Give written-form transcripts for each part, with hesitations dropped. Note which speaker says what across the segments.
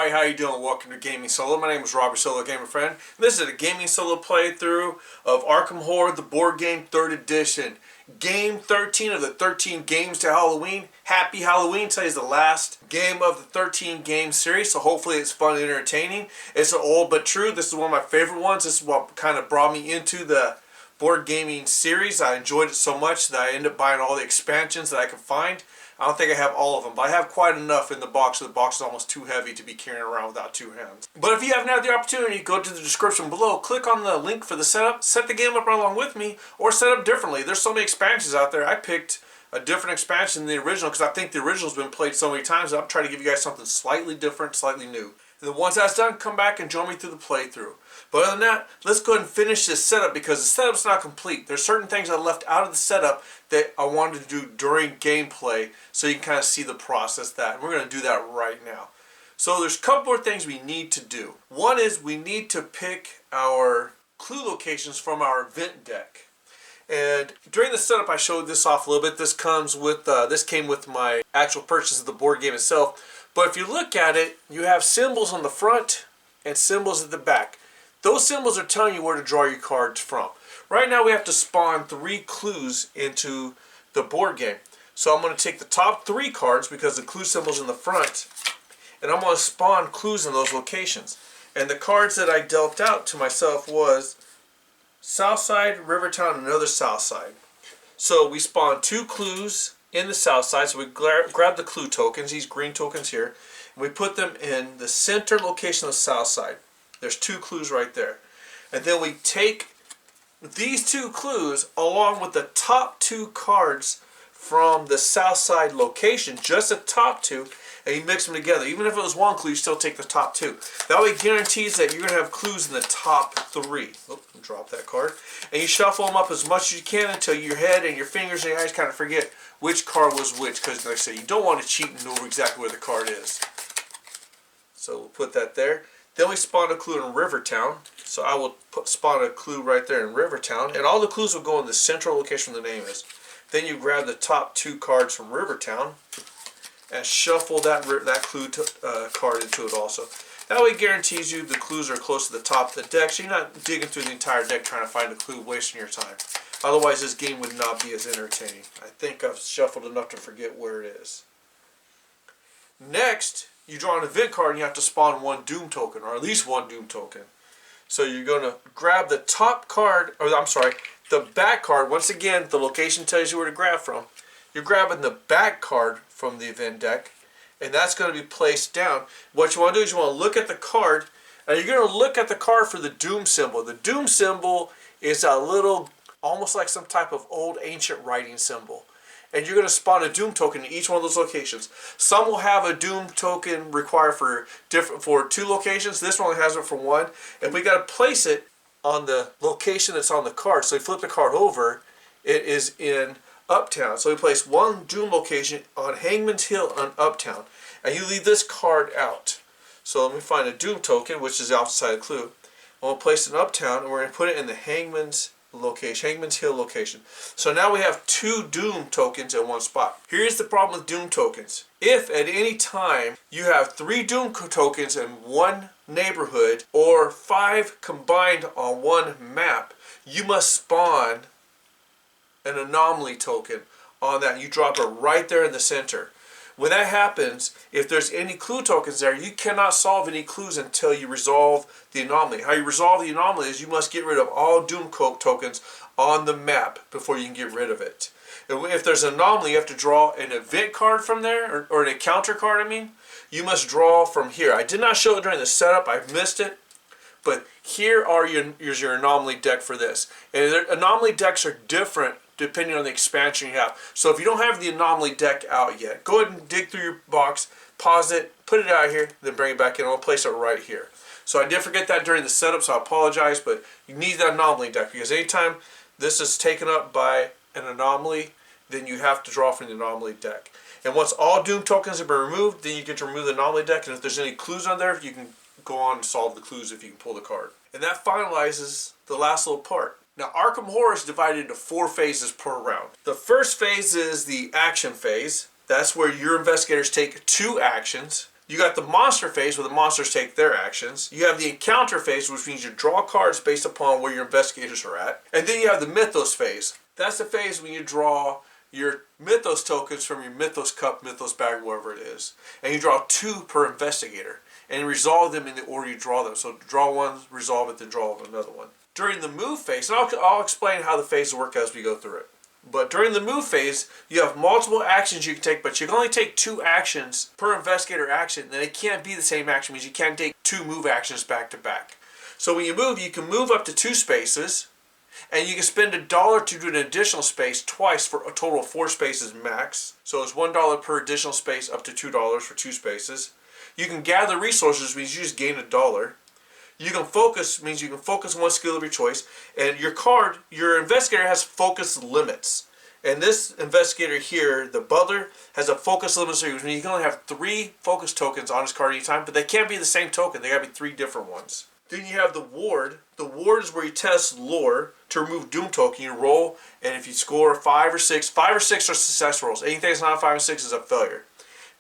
Speaker 1: Hi, how you doing? Welcome to Gaming Solo. My name is Robert Solo Gamer Friend. This is a Gaming Solo playthrough of Arkham Horror, the board game 3rd edition. Game 13 of the 13 games to Halloween. Happy Halloween. Today is the last game of the 13 game series, so hopefully it's fun and entertaining. It's old but true. This is one of my favorite ones. This is what kind of brought me into the board gaming series. I enjoyed it so much that I ended up buying all the expansions that I could find. I don't think I have all of them, but I have quite enough in the box, so the box is almost too heavy to be carrying around without two hands. But if you haven't had the opportunity, go to the description below, click on the link for the setup, set the game up right along with me, or set up differently. There's so many expansions out there. I picked a different expansion than the original because I think the original's been played so many times that I'm trying to give you guys something slightly different, slightly new. And then once that's done, come back and join me through the playthrough. But other than that, let's go ahead and finish this setup because the setup's not complete. There's certain things I left out of the setup that I wanted to do during gameplay so you can kind of see the process that. And we're going to do that right now. So there's a couple more things we need to do. One is we need to pick our clue locations from our event deck. And during the setup I showed this off a little bit. This comes with this came with my actual purchase of the board game itself. But if you look at it, you have symbols on the front and symbols at the back. Those symbols are telling you where to draw your cards from. Right now we have to spawn 3 clues into the board game. So I'm going to take the top 3 cards because the clue symbol's in the front, and I'm going to spawn clues in those locations. And the cards that I dealt out to myself was South Side, Rivertown, and another South Side. So we spawn 2 clues in the South Side. So we grab the clue tokens, these green tokens here, and we put them in the center location of the South Side. There's 2 clues right there. And then we take these 2 clues along with the top 2 cards from the south side location, just the top 2, and you mix them together. Even if it was 1 clue, you still take the top 2. That way it guarantees that you're going to have clues in the top 3. Oh, drop that card. And you shuffle them up as much as you can until your head and your fingers and your eyes kind of forget which card was which. Because like I say, you don't want to cheat and know exactly where the card is. So we'll put that there. Then we spawn a clue in Rivertown. So I will spawn a clue right there in Rivertown. And all the clues will go in the central location where the name is. Then you grab the top 2 cards from Rivertown and shuffle that clue card into it also. That way it guarantees you the clues are close to the top of the deck, so you're not digging through the entire deck trying to find a clue, wasting your time. Otherwise this game would not be as entertaining. I think I've shuffled enough to forget where it is. Next, you draw an event card and you have to spawn 1 Doom token, or at least 1 Doom token. So you're going to grab the top card, or I'm sorry, the back card. Once again, the location tells you where to grab from. You're grabbing the back card from the event deck, and that's going to be placed down. What you want to do is you want to look at the card, and you're going to look at the card for the Doom symbol. The Doom symbol is a little, almost like some type of old ancient writing symbol. And you're going to spawn a Doom token in each one of those locations. Some will have a Doom token required for 2 locations. This one only has it for 1. And we got to place it on the location that's on the card. So you flip the card over, it is in Uptown. So we place 1 Doom location on Hangman's Hill on Uptown. And you leave this card out. So let me find a Doom token, which is the opposite side of the clue. And we'll place it in Uptown, and we're going to put it in the Hangman's Hill location. So now we have 2 Doom tokens in 1 spot. Here's the problem with Doom tokens. If at any time you have 3 Doom tokens in 1 neighborhood or 5 combined on 1 map, you must spawn an anomaly token on that. You drop it right there in the center. When that happens, if there's any clue tokens there, you cannot solve any clues until you resolve the anomaly. How you resolve the anomaly is you must get rid of all Doom tokens on the map before you can get rid of it. If there's an anomaly, you have to draw an event card from there, or an encounter card, I mean. You must draw from here. I did not show it during the setup. I missed it. But here are here's your anomaly deck for this. And anomaly decks are different depending on the expansion you have. So if you don't have the anomaly deck out yet, go ahead and dig through your box, pause it, put it out here, then bring it back in. I'll place it right here. So I did forget that during the setup, so I apologize, but you need that anomaly deck because anytime this is taken up by an anomaly, then you have to draw from the anomaly deck. And once all Doom tokens have been removed, then you get to remove the anomaly deck, and if there's any clues on there, you can go on and solve the clues if you can pull the card. And that finalizes the last little part. Now, Arkham Horror is divided into 4 phases per round. The first phase is the action phase. That's where your investigators take 2 actions. You got the monster phase where the monsters take their actions. You have the encounter phase, which means you draw cards based upon where your investigators are at. And then you have the mythos phase. That's the phase when you draw your mythos tokens from your mythos cup, mythos bag, wherever it is. And you draw 2 per investigator. And you resolve them in the order you draw them. So draw one, resolve it, then draw another one. During the move phase, and I'll explain how the phases work as we go through it. But during the move phase, you have multiple actions you can take, but you can only take 2 actions per investigator action. And they can't be the same action, means you can't take 2 move actions back to back. So when you move, you can move up to 2 spaces, and you can spend $1 to do an additional space twice for a total of 4 spaces max. So it's $1 per additional space, up to $2 for 2 spaces. You can gather resources, means you just gain $1. You can focus, means you can focus on one skill of your choice. And your investigator has focus limits. And this investigator here, the butler, has a focus limit, so you can only have 3 focus tokens on his card at any time, but they can't be the same token. They gotta be 3 different ones. Then you have the ward. The ward is where you test lore to remove doom token. You roll, and if you score 5 or 6 are success rolls. Anything that's not 5 or 6 is a failure.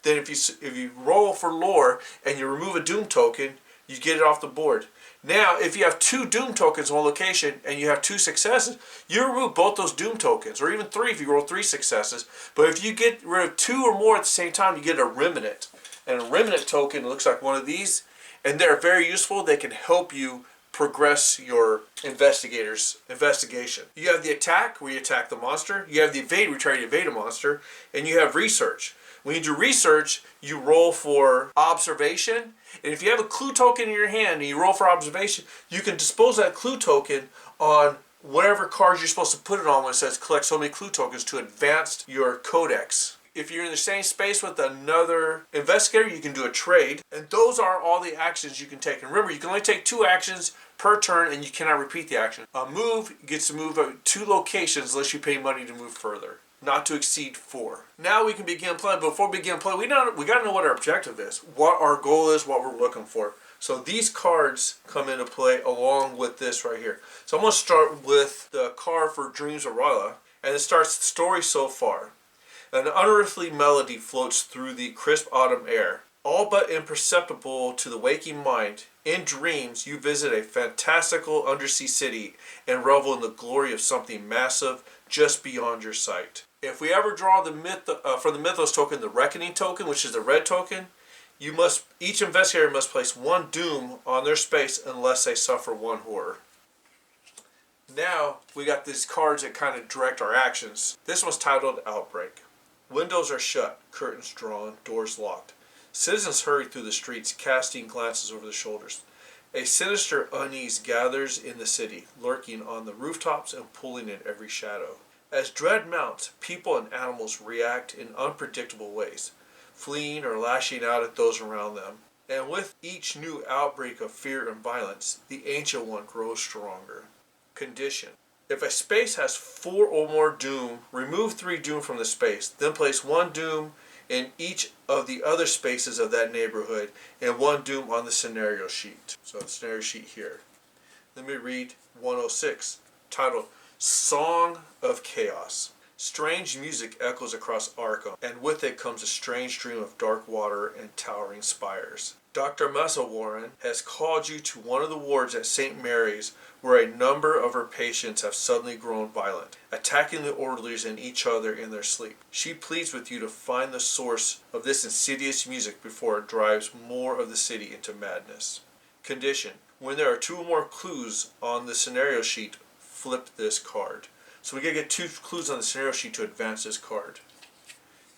Speaker 1: Then if you roll for lore and you remove a doom token, you get it off the board. Now, if you have 2 doom tokens in one location and you have 2 successes, you remove both those doom tokens, or even 3 if you roll 3 successes. But if you get rid of 2 or more at the same time, you get a remnant. And a remnant token looks like one of these, and they're very useful. They can help you progress your investigator's investigation. You have the attack, where you attack the monster. You have the evade, where you try to evade a monster. And you have research. When you do research, you roll for observation. And if you have a clue token in your hand and you roll for observation, you can dispose of that clue token on whatever cards you're supposed to put it on when it says collect so many clue tokens to advance your codex. If you're in the same space with another investigator, you can do a trade. And those are all the actions you can take. And remember, you can only take 2 actions per turn, and you cannot repeat the action. A move gets to move 2 locations unless you pay money to move further. Not to exceed 4. Now we can begin playing. Before we begin playing, we got to know what our objective is, what our goal is, what we're looking for. So these cards come into play along with this right here. So I'm going to start with the card for Dreams of Rala, and it starts the story so far. An unearthly melody floats through the crisp autumn air, all but imperceptible to the waking mind. In dreams, you visit a fantastical undersea city and revel in the glory of something massive just beyond your sight. If we ever draw the for the Mythos token, the Reckoning token, which is the red token, each investigator must place 1 doom on their space unless they suffer 1 horror. Now we got these cards that kind of direct our actions. This one's titled Outbreak. Windows are shut, curtains drawn, doors locked. Citizens hurry through the streets, casting glances over their shoulders. A sinister unease gathers in the city, lurking on the rooftops and pulling in every shadow. As dread mounts, people and animals react in unpredictable ways, fleeing or lashing out at those around them. And with each new outbreak of fear and violence, the ancient one grows stronger. Condition. If a space has 4 or more doom, remove 3 doom from the space, then place 1 doom in each of the other spaces of that neighborhood and 1 doom on the scenario sheet. So the scenario sheet here. Let me read 106, titled Song of Chaos. Strange music echoes across Arkham, and with it comes a strange dream of dark water and towering spires. Dr. Musselwarren has called you to one of the wards at St. Mary's, where a number of her patients have suddenly grown violent, attacking the orderlies and each other in their sleep. She pleads with you to find the source of this insidious music before it drives more of the city into madness. Condition. When there are 2 or more clues on the scenario sheet, flip this card. So we gotta get 2 clues on the scenario sheet to advance this card.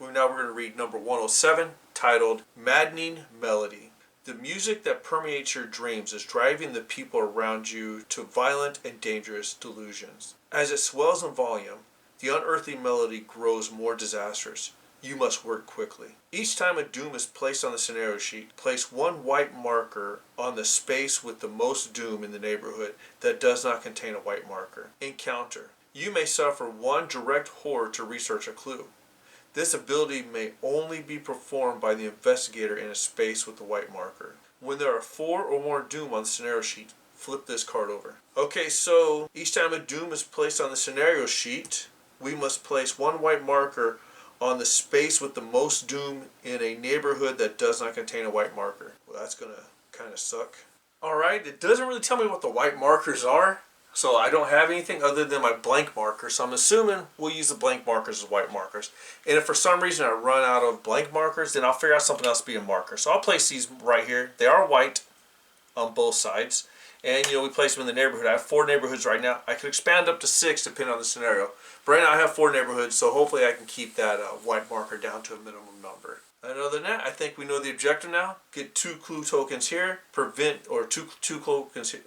Speaker 1: Now we're going to read number 107, titled Maddening Melody. The music that permeates your dreams is driving the people around you to violent and dangerous delusions. As it swells in volume, the unearthly melody grows more disastrous. You must work quickly. Each time a doom is placed on the scenario sheet, place 1 white marker on the space with the most doom in the neighborhood that does not contain a white marker. Encounter. You may suffer 1 direct horror to research a clue. This ability may only be performed by the investigator in a space with the white marker. When there are 4 or more doom on the scenario sheet, flip this card over. Okay, so each time a doom is placed on the scenario sheet, we must place 1 white marker on the space with the most doom in a neighborhood that does not contain a white marker. Well, that's gonna kind of suck. Alright, it doesn't really tell me what the white markers are, so I don't have anything other than my blank markers, so I'm assuming we'll use the blank markers as white markers. And if for some reason I run out of blank markers, then I'll figure out something else to be a marker. So I'll place these right here. They are white on both sides. And we place them in the neighborhood. I have 4 neighborhoods right now. I could expand up to 6 depending on the scenario. But right now I have 4 neighborhoods, so hopefully I can keep that white marker down to a minimum number. And other than that, I think we know the objective now. Get 2 clue tokens here. Prevent, or two tokens here.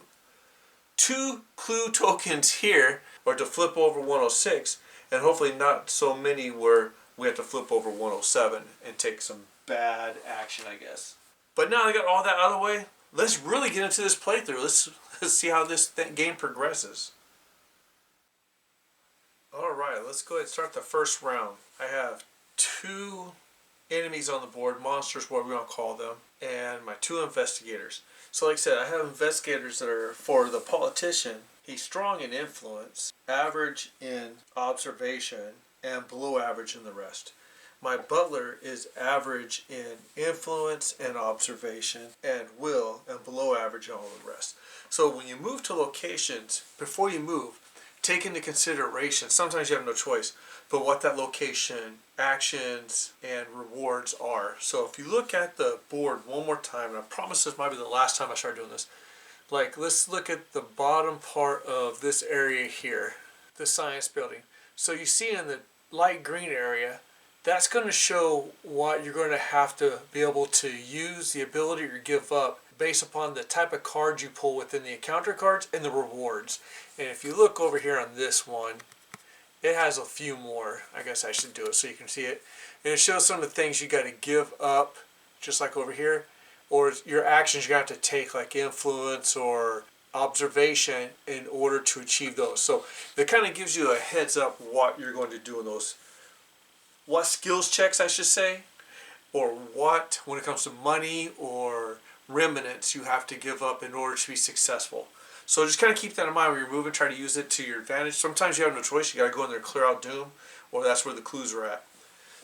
Speaker 1: 2 clue tokens here, or to flip over 106. And hopefully not so many where we have to flip over 107 and take some bad action, I guess. But now I got all that out of the way. Let's really get into this playthrough. Let's see how this game progresses. Alright, let's go ahead and start the first round. I have 2 enemies on the board, monsters, what we want to call them, and my 2 investigators. So like I said, I have investigators that are for the politician. He's strong in influence, average in observation, and below average in the rest. My butler is average in influence and observation and will, and below average in all the rest. So when you move to locations, before you move, take into consideration, sometimes you have no choice, but what that location, actions, and rewards are. So if you look at the board one more time, and I promise this might be the last time I start doing this, like let's look at the bottom part of this area here, the science building. So you see in the light green area, that's going to show what you're going to have to be able to use, the ability to give up based upon the type of cards you pull within the encounter cards and the rewards. And if you look over here on this one, it has a few more. I guess I should do it so you can see it. And it shows some of the things you got to give up, just like over here, or your actions you have to take, like influence or observation, in order to achieve those. So it kind of gives you a heads up what you're going to do in those. What skills checks, I should say, or what, when it comes to money or remnants, you have to give up in order to be successful. So just kind of keep that in mind when you're moving, try to use it to your advantage. Sometimes you have no choice, you got to go in there and clear out doom, or that's where the clues are at.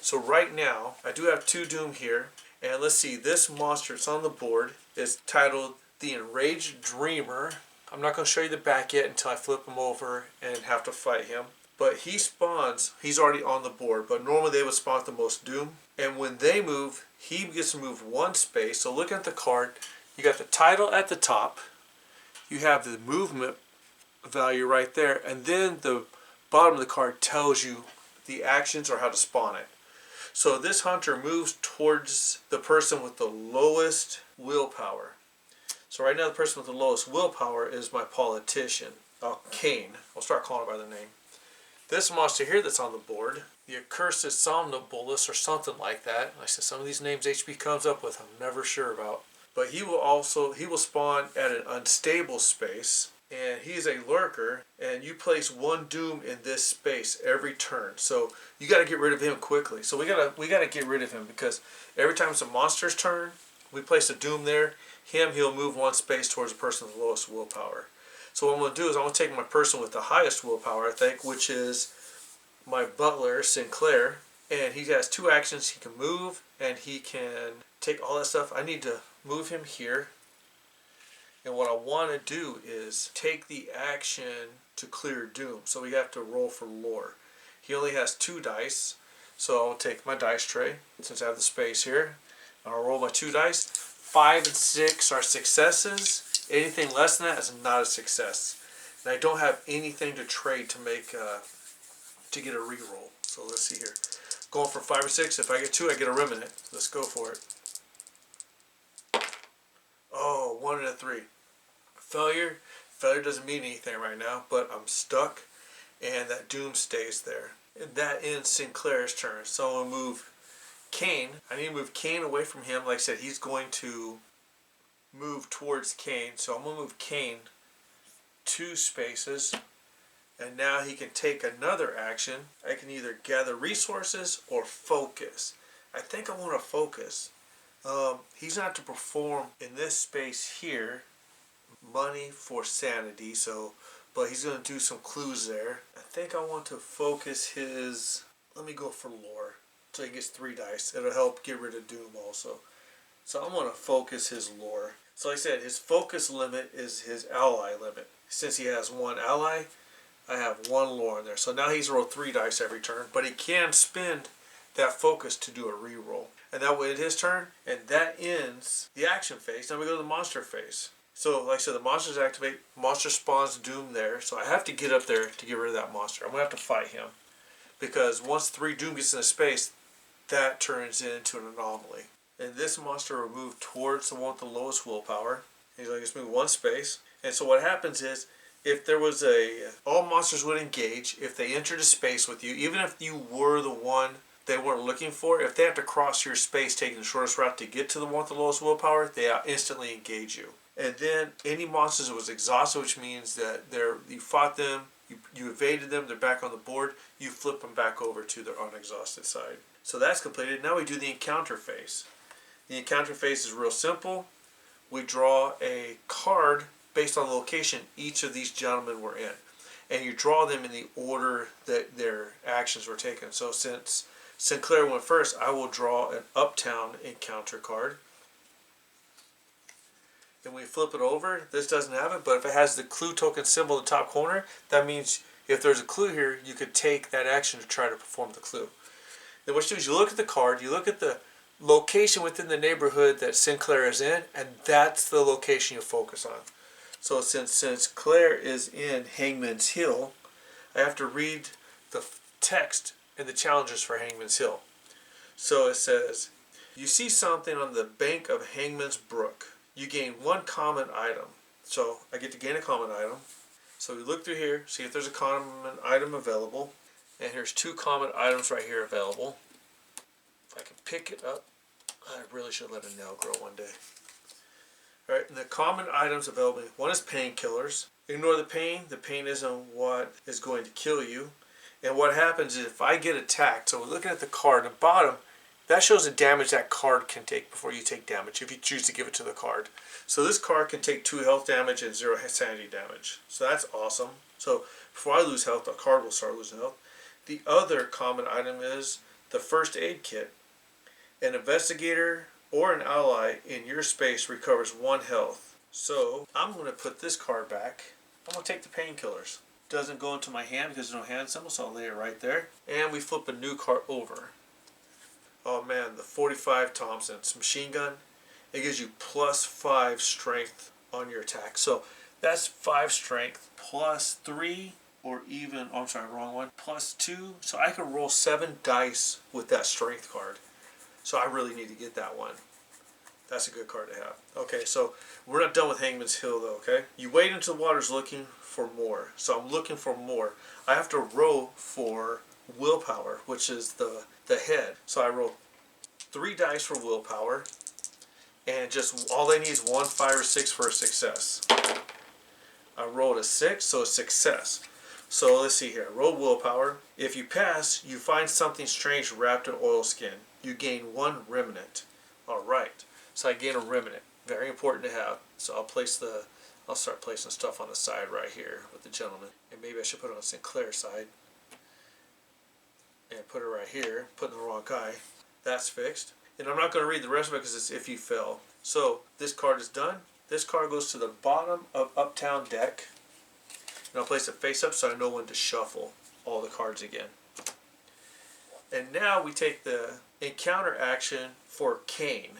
Speaker 1: So right now, I do have 2 doom here, and let's see, this monster that's on the board is titled the Enraged Dreamer. I'm not going to show you the back yet until I flip him over and have to fight him. But he spawns, he's already on the board, but normally they would spawn the most doom. And when they move, he gets to move 1 space. So look at the card, you got the title at the top, you have the movement value right there, and then the bottom of the card tells you the actions or how to spawn it. So this hunter moves towards the person with the lowest willpower. So right now the person with the lowest willpower is my politician, Kane. I'll start calling it by the name. This monster here that's on the board, the Accursed Somnambulist or something like that. Like I said, some of these names HB comes up with, I'm never sure about. But he will spawn at an unstable space, and he's a lurker, and you place 1 doom in this space every turn. So you got to get rid of him quickly. So we gotta get rid of him, because every time it's a monster's turn, we place a doom there. He'll move 1 space towards the person with the lowest willpower. So what I'm going to do is I'm going to take my person with the highest willpower, I think, which is my butler, Sinclair. And he has 2 actions. He can move and he can take all that stuff. I need to move him here. And what I want to do is take the action to clear doom. So we have to roll for lore. He only has 2 dice. So I'll take my dice tray, since I have the space here. I'll roll my 2 dice. 5 and 6 are successes. Anything less than that is not a success. And I don't have anything to trade to make to get a reroll. So let's see here. Going for 5 or 6. If I get 2, I get a remnant. Let's go for it. Oh, 1 and a 3. Failure. Failure doesn't mean anything right now, but I'm stuck, and that doom stays there. And that ends Sinclair's turn. So I'm going to move Kane. I need to move Kane away from him. Like I said, he's going to move towards Kane. So I'm going to move Kane 2 spaces. And now he can take another action. I can either gather resources or focus. I think I want to focus. He's not to perform in this space here. Money for sanity. But he's going to do some clues there. I think I want to focus his... Let me go for lore. So he gets 3 dice. It'll help get rid of Doom also. So I'm going to focus his lore. So like I said, his focus limit is his ally limit. Since he has 1 ally, I have 1 lore in there. So now he's rolled 3 dice every turn, but he can spend that focus to do a reroll. And that way it's his turn, and that ends the action phase. Now we go to the monster phase. So like I said, the monsters activate, monster spawns Doom there, so I have to get up there to get rid of that monster. I'm going to have to fight him. Because once 3 Doom gets in a space, that turns into an anomaly. And this monster will move towards the one with the lowest willpower. He's going to just move 1 space. And so what happens is, if there was all monsters would engage if they entered a space with you, even if you were the one they weren't looking for. If they have to cross your space taking the shortest route to get to the one with the lowest willpower, they instantly engage you. And then any monsters that was exhausted, which means that you fought them, you evaded them, they're back on the board, you flip them back over to their unexhausted side. So that's completed. Now we do the encounter phase. The encounter phase is real simple. We draw a card based on the location each of these gentlemen were in. And you draw them in the order that their actions were taken. So since Sinclair went first, I will draw an Uptown encounter card. Then we flip it over. This doesn't have it, but if it has the clue token symbol in the top corner, that means if there's a clue here, you could take that action to try to perform the clue. Then what you do is you look at the card, you look at the location within the neighborhood that Sinclair is in, and that's the location you focus on. So since Claire is in Hangman's Hill, I have to read the text and the challenges for Hangman's Hill. So it says, you see something on the bank of Hangman's Brook. You gain 1 common item. So I get to gain a common item. So we look through here, see if there's a common item available. And here's 2 common items right here available. If I can pick it up, I really should let a nail grow one day. Alright, and the common items available, one is painkillers. Ignore the pain. The pain isn't what is going to kill you. And what happens is if I get attacked, so we're looking at the card at the bottom, that shows the damage that card can take before you take damage, if you choose to give it to the card. So this card can take 2 health damage and 0 sanity damage. So that's awesome. So before I lose health, the card will start losing health. The other common item is the first aid kit. An investigator or an ally in your space recovers 1 health. So I'm going to put this card back. I'm going to take the painkillers. Doesn't go into my hand because there's no hand symbol, so I'll lay it right there. And we flip a new card over. Oh man, the 45 Thompson's machine gun. It gives you plus 5 strength on your attack. So that's 5 strength plus 3, or even, oh I'm sorry, wrong one, plus 2. So I can roll 7 dice with that strength card. So I really need to get that one. That's a good card to have. Okay, so we're not done with Hangman's Hill though, okay? You wait until the water's looking for more. So I'm looking for more. I have to roll for willpower, which is the head. So I roll 3 dice for willpower, and just all they need is 1, 5, or 6 for a success. I rolled a 6, so a success. So let's see here. I rolled willpower. If you pass, you find something strange wrapped in oilskin. You gain 1 remnant. Alright. So I gain a remnant. Very important to have. So I'll start placing stuff on the side right here with the gentleman. And maybe I should put it on Sinclair's side. And put it right here. Putting the wrong guy. That's fixed. And I'm not going to read the rest of it because it's if you fell. So this card is done. This card goes to the bottom of Uptown deck. And I'll place it face up so I know when to shuffle all the cards again. And now we take the encounter action for Kane.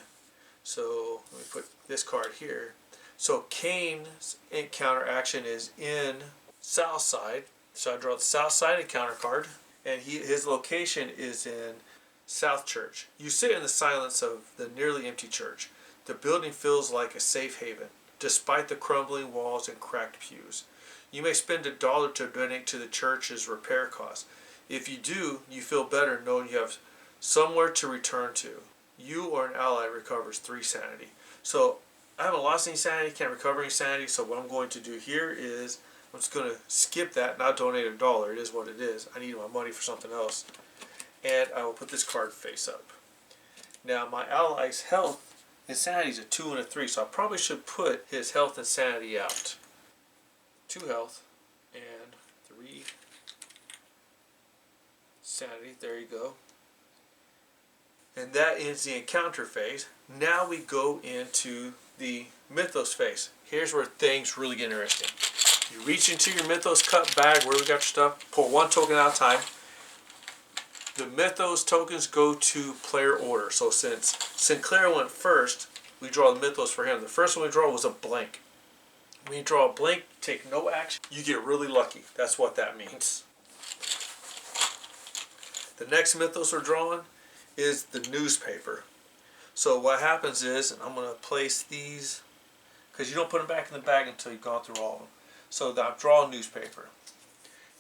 Speaker 1: So let me put this card here. So Kane's encounter action is in South Side. So I draw the South Side encounter card. And his location is in South Church. You sit in the silence of the nearly empty church. The building feels like a safe haven, despite the crumbling walls and cracked pews. You may spend $1 to donate to the church's repair costs. If you do, you feel better knowing you have somewhere to return to. You or an ally recovers 3 sanity. So I haven't lost any sanity, can't recover any sanity, so what I'm going to do here is I'm just going to skip that, not donate $1. It is what it is. I need my money for something else. And I will put this card face up. Now my ally's health and sanity is a 2 and a 3, so I probably should put his health and sanity out. 2 health and 3 sanity. There you go. And that is the encounter phase. Now we go into the mythos phase. Here's where things really get interesting. You reach into your mythos cup bag where we got your stuff, pull one token at a time. The mythos tokens go to player order. So since Sinclair went first, we draw the mythos for him. The first one we draw was a blank. When you draw a blank, take no action, you get really lucky. That's what that means. The next mythos we're drawing is the newspaper. So what happens is, and I'm going to place these, because you don't put them back in the bag until you've gone through all of them. So now draw a newspaper.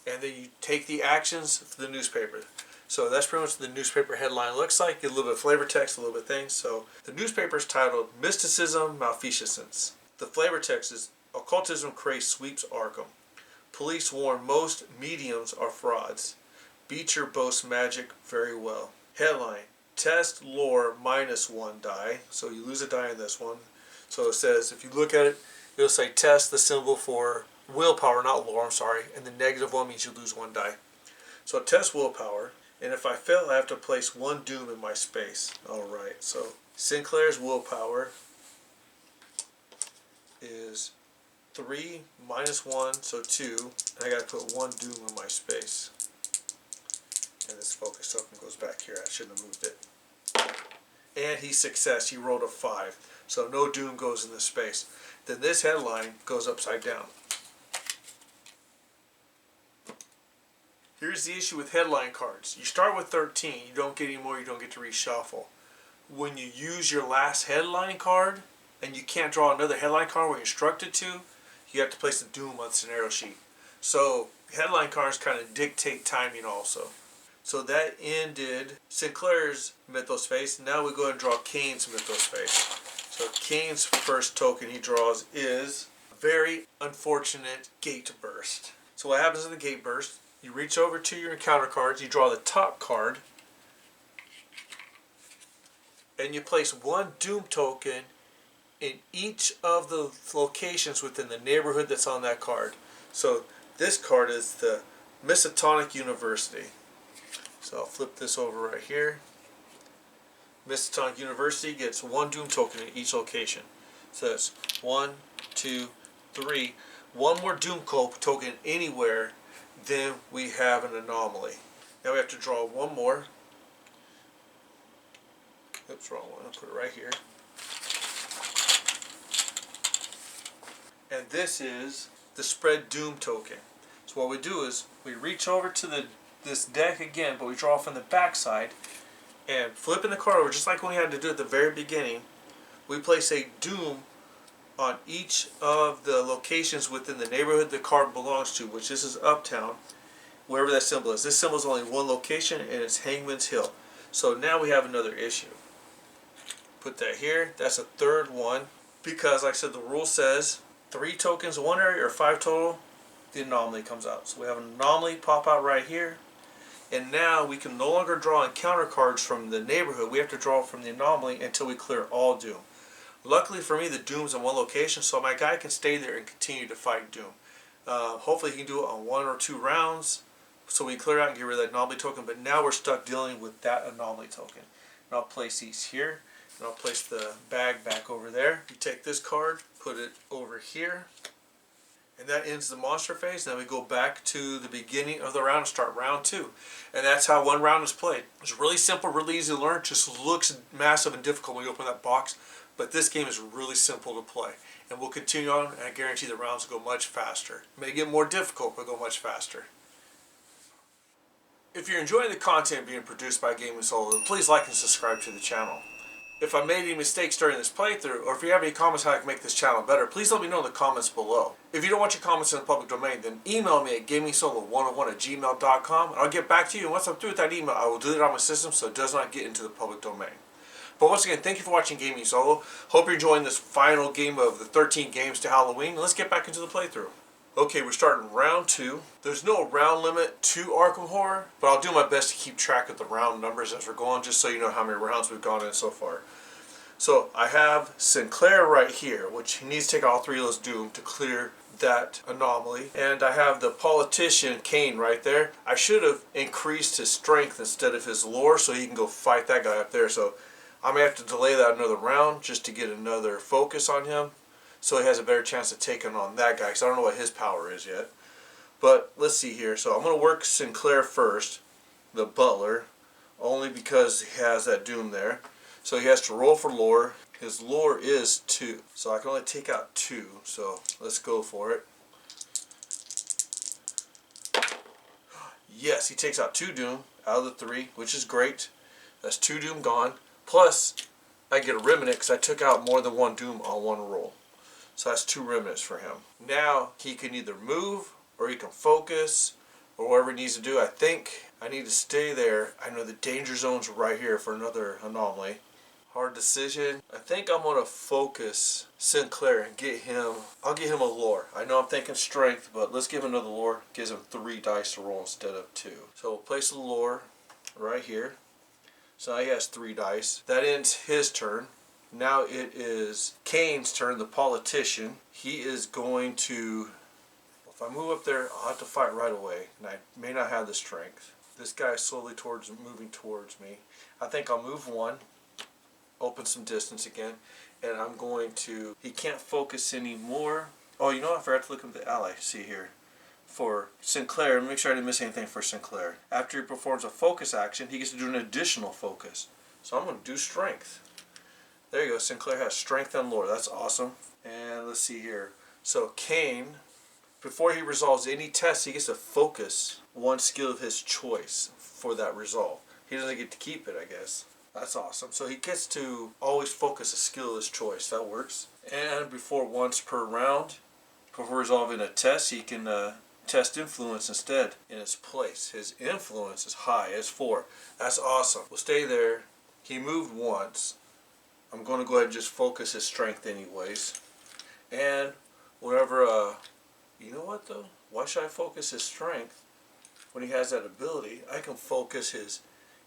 Speaker 1: And then you take the actions for the newspaper. So that's pretty much what the newspaper headline looks like. Get a little bit of flavor text, a little bit of things. So the newspaper is titled Mysticism Malfeasance. The flavor text is Occultism Craze Sweeps Arkham. Police warn most mediums are frauds. Beecher boasts magic very well. Headline, test lore -1 die. So you lose a die in this one. So it says, if you look at it, it'll say test, the symbol for willpower, not lore, I'm sorry. And the negative one means you lose 1 die. So test willpower. And if I fail, I have to place 1 doom in my space. Alright, so Sinclair's willpower is 3 -1, so 2. And I got to put 1 doom in my space. And this focus token goes back here. I shouldn't have moved it. And he success. He rolled a 5. So no doom goes in this space. Then this headline goes upside down. Here's the issue with headline cards. You start with 13. You don't get any more. You don't get to reshuffle. When you use your last headline card and you can't draw another headline card where you're instructed to, you have to place the doom on the scenario sheet. So headline cards kind of dictate timing also. So that ended Sinclair's mythos phase. Now we go ahead and draw Kane's mythos phase. So Kane's first token he draws is a very unfortunate gate burst. So what happens in the gate burst? You reach over to your encounter cards, you draw the top card, and you place 1 doom token in each of the locations within the neighborhood that's on that card. So this card is the Miskatonic University. So I'll flip this over right here. Miskatonic University gets 1 doom token in each location. So that's 1, 2, 3. 1 more doom token anywhere, then we have an anomaly. Now we have to draw 1 more. Oops, wrong one. I'll put it right here. And this is the spread doom token. So what we do is we reach over to this deck again, but we draw from the back side, and flipping the card over, just like we had to do at the very beginning, we place a doom on each of the locations within the neighborhood the card belongs to, which this is Uptown, wherever that symbol is. This symbol is only 1 location, and it's Hangman's Hill. So now we have another issue. Put that here. That's a 3rd one, because like I said, the rule says 3 tokens in 1 area or 5 total, the anomaly comes out. So we have an anomaly pop out right here. And now we can no longer draw encounter cards from the neighborhood. We have to draw from the anomaly until we clear all doom. Luckily for me, the doom's in 1 location, so my guy can stay there and continue to fight doom. Hopefully he can do it on 1 or 2 rounds, so we clear out and get rid of that anomaly token. But now we're stuck dealing with that anomaly token. And I'll place these here, and I'll place the bag back over there. You take this card, put it over here. And that ends the monster phase. Then we go back to the beginning of the round and start round 2. And that's how 1 round is played. It's really simple, really easy to learn. Just looks massive and difficult when you open that box. But this game is really simple to play. And we'll continue on, and I guarantee the rounds will go much faster. It may get more difficult, but go much faster. If you're enjoying the content being produced by Gaming Solo, then please like and subscribe to the channel. If I made any mistakes during this playthrough, or if you have any comments how I can make this channel better, please let me know in the comments below. If you don't want your comments in the public domain, then email me at gamingsolo101@gmail.com, and I'll get back to you. And once I'm through with that email, I will delete it on my system so it does not get into the public domain. But once again, thank you for watching Gaming Solo. Hope you're enjoying this final game of the 13 games to Halloween. Let's get back into the playthrough. Okay, we're starting round 2. There's no round limit to Arkham Horror, but I'll do my best to keep track of the round numbers as we're going, just so you know how many rounds we've gone in so far. So I have Sinclair right here, which he needs to take all 3 of those doom to clear that anomaly. And I have the politician Kane right there. I should have increased his strength instead of his lore so he can go fight that guy up there. So I'm going to have to delay that another round just to get another focus on him, so he has a better chance of taking on that guy, because I don't know what his power is yet. But let's see here. So I'm going to work Sinclair first, the butler, only because he has that doom there. So he has to roll for lore. His lore is 2, so I can only take out 2. So let's go for it. Yes, he takes out 2 doom out of the 3, which is great. That's 2 doom gone. Plus, I get a remnant because I took out more than 1 doom on 1 roll. So that's 2 remnants for him. Now he can either move or he can focus or whatever he needs to do. I think I need to stay there. I know the danger zone's right here for another anomaly. Hard decision. I think I'm going to focus Sinclair and get him. I'll get him a lore. I know I'm thinking strength, but let's give him another lore. Gives him 3 dice to roll instead of 2. So we'll place the lore right here. So now he has 3 dice. That ends his turn. Now it is Kane's turn, the politician. He is going to, if I move up there, I'll have to fight right away, and I may not have the strength. This guy is slowly moving towards me. I think I'll move 1, open some distance again, and I'm going to, he can't focus anymore. Oh, you know what? I forgot to look at the ally. See here. For Sinclair, make sure I didn't miss anything for Sinclair. After he performs a focus action, he gets to do an additional focus. So I'm going to do strength. There you go. Sinclair has strength and lore. That's awesome. And let's see here. So Kane, before he resolves any test, he gets to focus 1 skill of his choice for that resolve. He doesn't get to keep it, I guess. That's awesome. So he gets to always focus a skill of his choice. That works. And before once per round, before resolving a test, he can test influence instead in its place. His influence is high. It's 4. That's awesome. We'll stay there. He moved once. I'm going to go ahead and just focus his strength anyways. And whatever, you know what though? Why should I focus his strength when he has that ability? I can focus his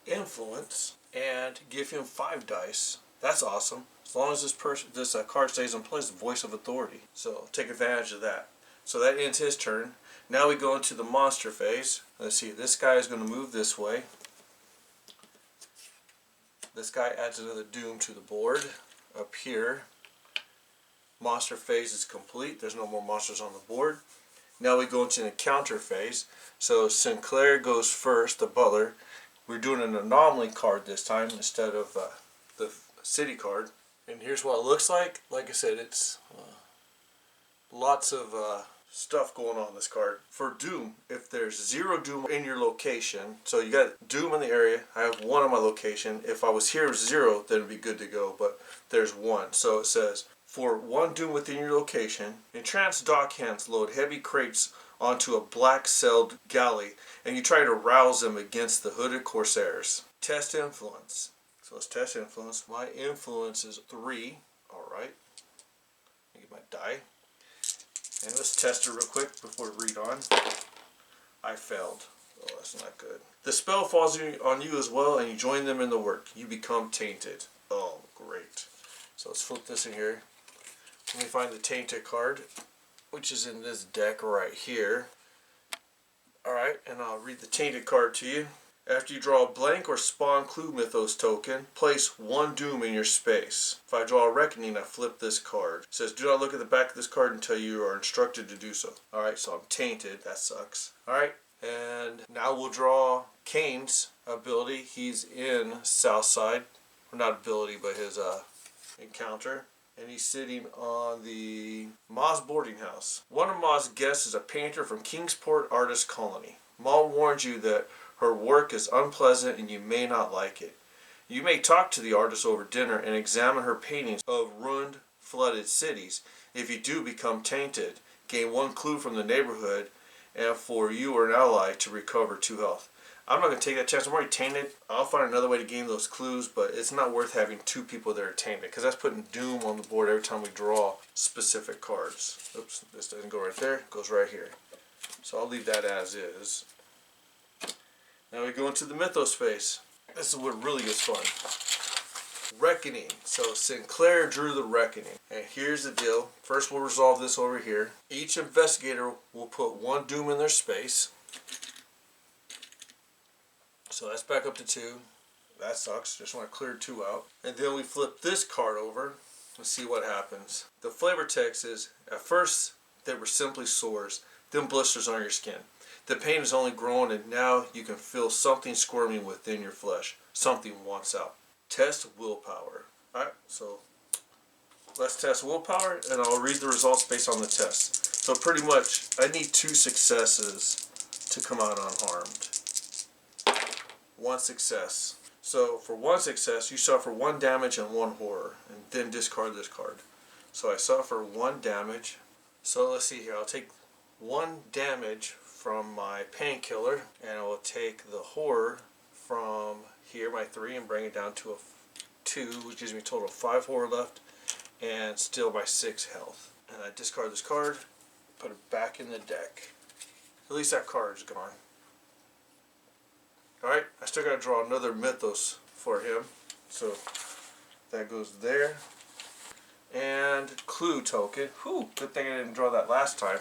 Speaker 1: influence and give him 5 dice. That's awesome. As long as this card stays in place, the voice of authority. So take advantage of that. So that ends his turn. Now we go into the monster phase. Let's see, this guy is going to move this way. This guy adds another doom to the board up here. Monster phase is complete. There's no more monsters on the board. Now we go into the encounter phase. So Sinclair goes first, the butler. We're doing an anomaly card this time instead of the city card. And here's what it looks like. Like I said, it's lots of stuff going on this card. For Doom, if there's 0 Doom in your location, so you got Doom in the area, I have 1 on my location. If I was here 0, then it'd be good to go, but there's 1. So it says, for 1 Doom within your location, entranced dockhands load heavy crates onto a black-celled galley, and you try to rouse them against the hooded corsairs. Test influence. So let's test influence. My influence is 3. Alright. Let me get my die. And let's test it real quick before we read on. I failed. Oh, that's not good. The spell falls on you as well, and you join them in the work. You become tainted. Oh, great. So let's flip this in here. Let me find the tainted card, which is in this deck right here. Alright, and I'll read the tainted card to you. After you draw a blank or spawn clue mythos token, place 1 doom in your space. If I draw a reckoning, I flip this card. It says, do not look at the back of this card until you are instructed to do so. Alright, so I'm tainted. That sucks. Alright, and now we'll draw Kane's ability. He's in Southside. Or not ability, but his encounter. And he's sitting on the Ma's boarding house. One of Ma's guests is a painter from Kingsport Artist Colony. Ma warns you that her work is unpleasant and you may not like it. You may talk to the artist over dinner and examine her paintings of ruined, flooded cities. If you do become tainted, gain 1 clue from the neighborhood, and for you or an ally to recover 2 health. I'm not going to take that chance. I'm already tainted. I'll find another way to gain those clues, but it's not worth having 2 people that are tainted, because that's putting doom on the board every time we draw specific cards. Oops, this doesn't go right there. It goes right here. So I'll leave that as is. Now we go into the mythos phase. This is what really gets fun. Reckoning. So Sinclair drew the Reckoning. And here's the deal. First we'll resolve this over here. Each investigator will put one doom in their space. So that's back up to 2. That sucks. Just want to clear 2 out. And then we flip this card over. Let's see what happens. The flavor text is, at first they were simply sores, then blisters on your skin. The pain is only growing and now you can feel something squirming within your flesh. Something wants out. Test willpower. Alright, so let's test willpower and I'll read the results based on the test. So pretty much I need 2 successes to come out unharmed. 1 success. So for 1 success, you suffer 1 damage and 1 horror, and then discard this card. So I suffer 1 damage. So let's see here. I'll take 1 damage from my painkiller, and I will take the horror from here, my 3, and bring it down to a 2, which gives me a total of 5 horror left, and still my 6 health. And I discard this card, put it back in the deck. At least that card is gone. Alright, I still got to draw another Mythos for him. So that goes there. And clue token. Whew, good thing I didn't draw that last time.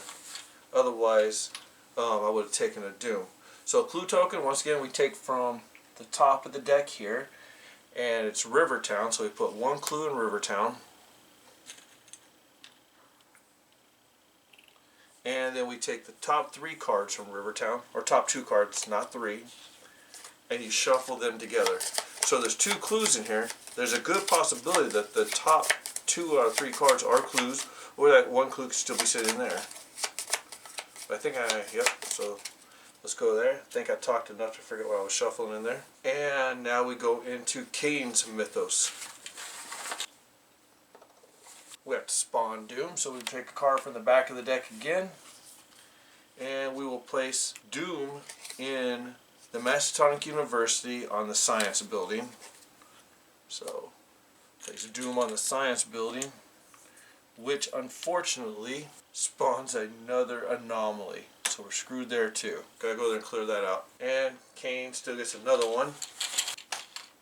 Speaker 1: Otherwise, I would have taken a doom. So clue token, once again, we take from the top of the deck here. And it's Rivertown, so we put 1 clue in Rivertown. And then we take the top 3 cards from Rivertown, or top 2 cards, not 3. And you shuffle them together. So there's 2 clues in here. There's a good possibility that the top 2 out of 3 cards are clues, or that 1 clue could still be sitting there. But I think yep, so let's go there. I think I talked enough to figure out what I was shuffling in there. And now we go into Kane's Mythos. We have to spawn Doom, so we take a card from the back of the deck again. And we will place Doom in the Massachusetts University on the Science Building. So, place Doom on the Science Building, which unfortunately spawns another anomaly. So we're screwed there too. Gotta go there and clear that out. And Kane still gets another one.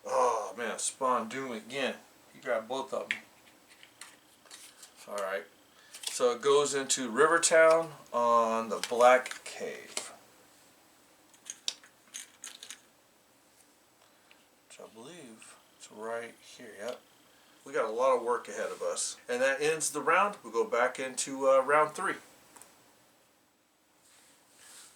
Speaker 1: Oh man, spawn Doom again. You grab both of them. Alright. So it goes into Rivertown on the Black Cave. I believe it's right here. Yep. We got a lot of work ahead of us. And that ends the round. We'll go back into round 3.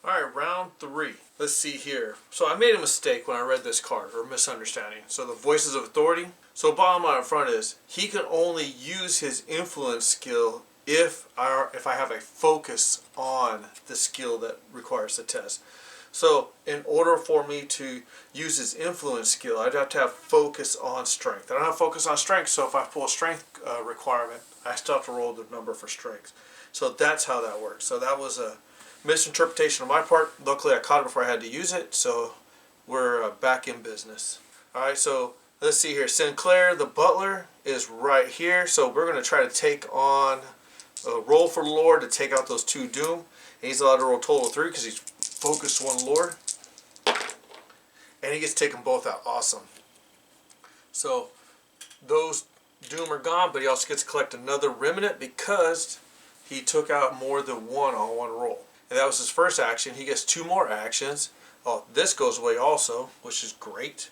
Speaker 1: Alright, round 3. Let's see here. So I made a mistake when I read this card, or misunderstanding. So the Voices of Authority. So bottom line in front is, he can only use his influence skill if I have a focus on the skill that requires the test. So in order for me to use his influence skill, I'd have to have focus on strength. I don't have focus on strength, so if I pull a strength requirement, I still have to roll the number for strength. So that's how that works. So that was a misinterpretation on my part. Luckily I caught it before I had to use it, so we're back in business. Alright, so let's see here. Sinclair, the butler, is right here. So we're going to try to take on a roll for lore to take out those 2 doom. And he's allowed to roll a total of 3 because he's focused 1 lore. And he gets taken both out. Awesome. So those doom are gone, but he also gets to collect another remnant because he took out more than 1 on 1 roll. And that was his first action. He gets 2 more actions. Oh, this goes away also, which is great.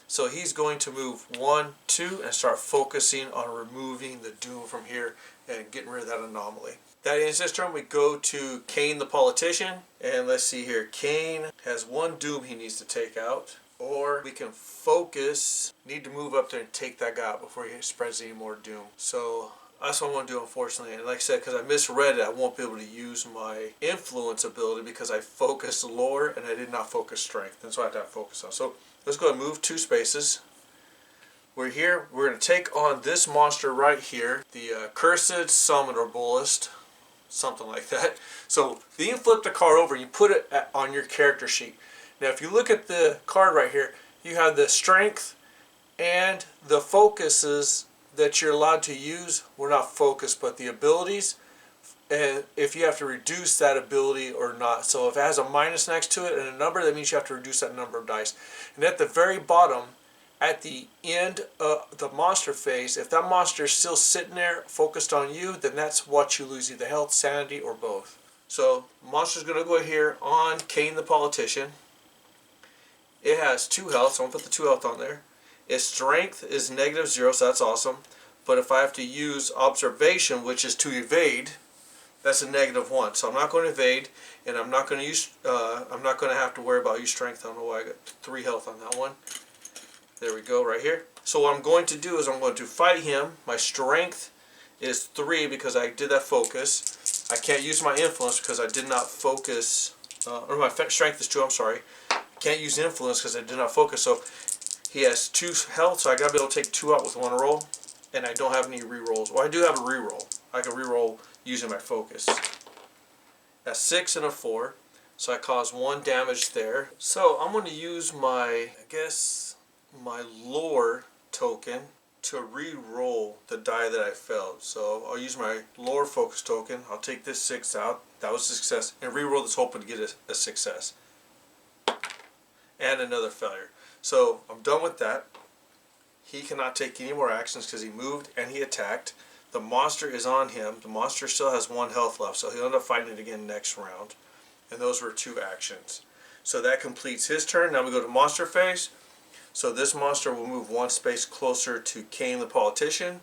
Speaker 1: So he's going to move 1, 2, and start focusing on removing the doom from here and getting rid of that anomaly. That ends this turn. We go to Kane the politician, and let's see here. Kane has 1 doom he needs to take out, or we can focus. Need to move up there and take that guy out before he spreads any more doom. So that's what I want to do, unfortunately. And like I said, because I misread it, I won't be able to use my influence ability because I focused lore and I did not focus strength. That's what I have to have focus on. So let's go ahead and move 2 spaces. We're here. We're going to take on this monster right here, the Cursed Summoner Bullist. Something like that. So then you flip the card over and you put it on your character sheet. Now if you look at the card right here, you have the strength and the focuses that you're allowed to use. Well, not focus, but the abilities, and if you have to reduce that ability or not. So if it has a minus next to it and a number, that means you have to reduce that number of dice. And at the very bottom at the end of the monster phase, if that monster is still sitting there focused on you, then that's what you lose, either health, sanity, or both. So monster's going to go here on Kane the Politician. It has 2 health, so I'm going to put the 2 health on there. Its strength is -0, so that's awesome. But if I have to use observation, which is to evade, that's a -1. So I'm not going to evade, and I'm not going to use. I'm not going to have to worry about use strength. I don't know why I got 3 health on that one. There we go, right here. So what I'm going to do is I'm going to fight him. My strength is 3 because I did that focus. I can't use my influence because I did not focus. Or my strength is 2. I'm sorry. Can't use influence because I did not focus. So he has 2 health, so I gotta be able to take 2 out with 1 roll. And I don't have any rerolls. Well, I do have a reroll. I can reroll using my focus. That's 6 and a 4. So I caused 1 damage there. So I'm going to use my, I guess, my lore token to re-roll the die that I failed. So I'll use my lore focus token. I'll take this 6 out. That was a success. And re-roll this, hoping to get a success. And another failure. So I'm done with that. He cannot take any more actions because he moved and he attacked. The monster is on him. The monster still has 1 health left, so he'll end up fighting it again next round. And those were 2 actions. So that completes his turn. Now we go to monster phase. So this monster will move 1 space closer to Kane the Politician.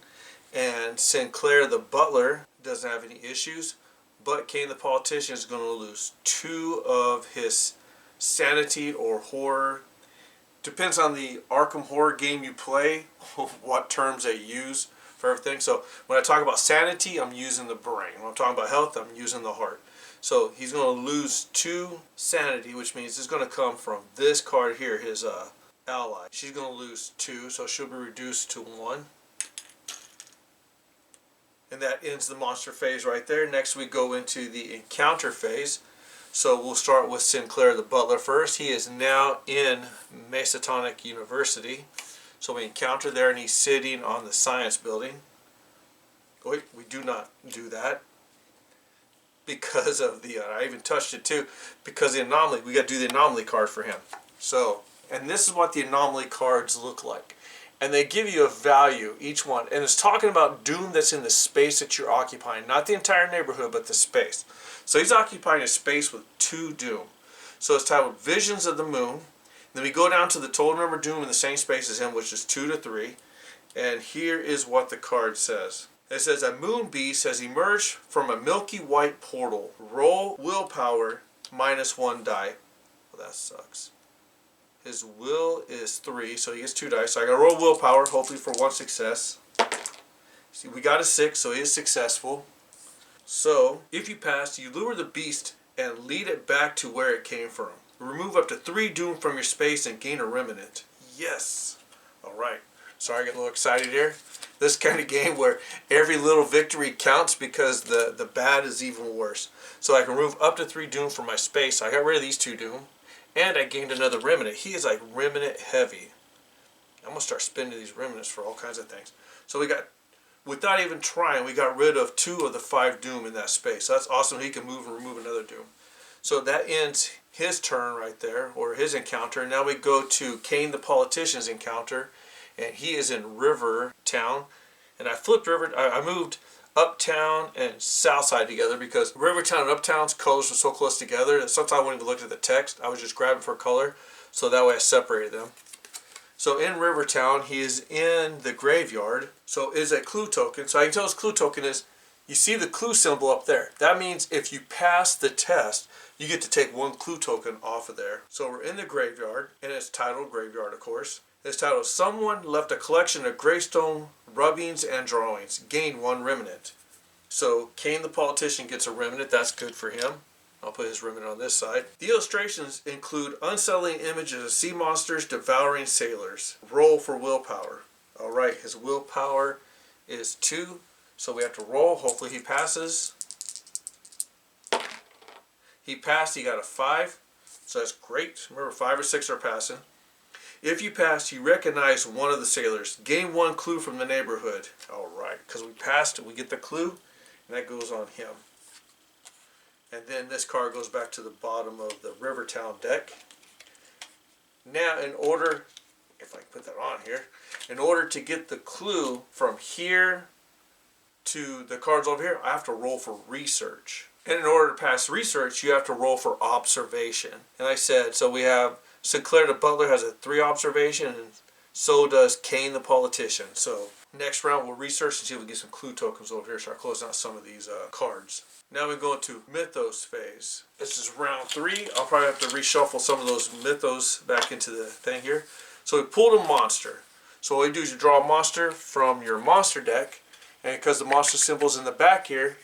Speaker 1: And Sinclair the Butler doesn't have any issues. But Kane the Politician is going to lose 2 of his sanity or horror. Depends on the Arkham Horror game you play, what terms they use for everything. So when I talk about sanity, I'm using the brain. When I'm talking about health, I'm using the heart. So he's going to lose 2 sanity, which means it's going to come from this card here, his ally. She's going to lose 2, so she'll be reduced to 1. And that ends the monster phase right there. Next we go into the encounter phase. So we'll start with Sinclair the Butler first. He is now in Masonic University. So we encounter there and he's sitting on the science building. Wait, we do not do that because of the, I even touched it too, because the anomaly, we got to do the anomaly card for him. So, and this is what the anomaly cards look like. And they give you a value, each one. And it's talking about doom that's in the space that you're occupying. Not the entire neighborhood, but the space. So he's occupying a space with 2 doom. So it's titled Visions of the Moon. Then we go down to the total number of doom in the same space as him, which is 2 to 3. And here is what the card says. It says, a moon beast has emerged from a milky white portal. Roll willpower -1 die. Well, that sucks. His will is 3, so he gets 2 dice. So I got to roll willpower, hopefully for 1 success. See, we got a 6, so he is successful. So, if you pass, you lure the beast and lead it back to where it came from. Remove up to 3 doom from your space and gain a remnant. Yes! Alright. Sorry, I get a little excited here. This kind of game where every little victory counts because the bad is even worse. So I can remove up to 3 doom from my space. I got rid of these 2 doom. And I gained another remnant. He is like remnant heavy. I'm going to start spending these remnants for all kinds of things. So we got, without even trying, we got rid of 2 of the 5 doom in that space. So that's awesome. He can move and remove another doom. So that ends his turn right there, or his encounter. Now we go to Kane the Politician's encounter. And he is in River Town. And I flipped River, I moved Uptown and Southside together because Rivertown and Uptown's colors were so close together that sometimes I wouldn't even look at the text. I was just grabbing for color, so that way I separated them. So in Rivertown, he is in the graveyard. So is a clue token. So I can tell his clue token is, you see the clue symbol up there. That means if you pass the test, you get to take 1 clue token off of there. So we're in the graveyard, and it's titled Graveyard, of course. It's titled, Someone Left a Collection of Greystone Rubbings and Drawings. Gain 1 remnant. So Kane the Politician gets a remnant. That's good for him. I'll put his remnant on this side. The illustrations include unsettling images of sea monsters devouring sailors. Roll for willpower. Alright, his willpower is 2. So we have to roll. Hopefully he passes. He passed. He got a 5. So that's great. Remember, 5 or 6 are passing. If you pass, you recognize one of the sailors. Gain 1 clue from the neighborhood. Alright, because we passed, we get the clue, and that goes on him. And then this card goes back to the bottom of the Rivertown deck. Now, in order if I can put that on here, in order to get the clue from here to the cards over here, I have to roll for research. And in order to pass research, you have to roll for observation. And I said, so we have Sinclair the Butler has a 3 observation, and so does Kane the Politician. So next round we'll research and see if we can get some clue tokens over here. Start closing out some of these cards. Now we go into Mythos phase. This is round 3. I'll probably have to reshuffle some of those Mythos back into the thing here. So we pulled a monster. So what you do is you draw a monster from your monster deck, and because the monster symbol is in the back here,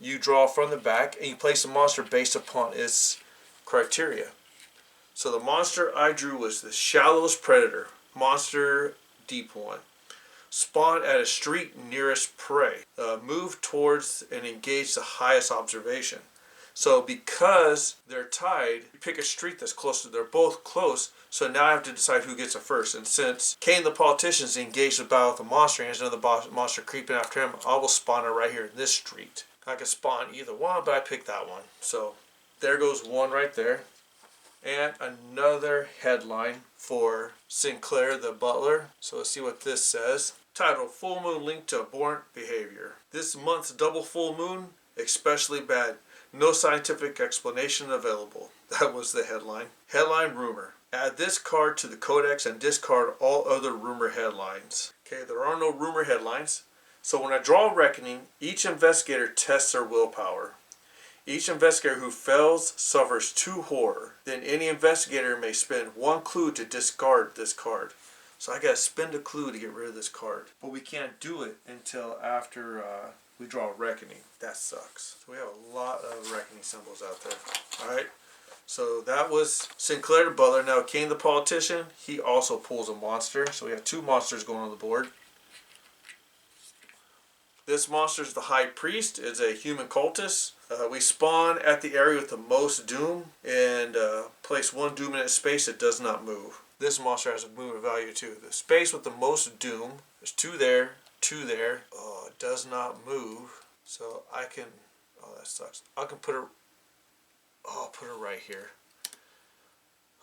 Speaker 1: you draw from the back and you place the monster based upon its criteria. So the monster I drew was the Shallow's Predator, monster deep 1. Spawn at a street nearest prey. Move towards and engage the highest observation. So because they're tied, you pick a street that's close to, they're both close, so now I have to decide who gets it first. And since Kane the Politician is engaged in the battle with the monster and there's another monster creeping after him, I will spawn it right here in this street. I can spawn either one, but I picked that one. So there goes one right there. And another headline for Sinclair the Butler. So let's see what this says. Title, Full Moon Linked to Abhorrent Behavior. This month's double full moon, especially bad. No scientific explanation available. That was the headline. Headline rumor. Add this card to the codex and discard all other rumor headlines. Okay, there are no rumor headlines. So when I draw a reckoning, each investigator tests their willpower. Each investigator who fails suffers 2 horror. Then any investigator may spend 1 clue to discard this card. So I gotta spend a clue to get rid of this card. But we can't do it until after we draw a reckoning. That sucks. So we have a lot of reckoning symbols out there. Alright, so that was Sinclair the Butler. Now Kane the Politician, he also pulls a monster. So we have 2 monsters going on the board. This monster is the High Priest. It's a human cultist. We spawn at the area with the most doom and place 1 doom in its space that does not move. This monster has a movement value too. The space with the most doom, there's 2 there, 2 there. Oh, it does not move. So I can, oh that sucks. I can put her, oh I'll put her right here.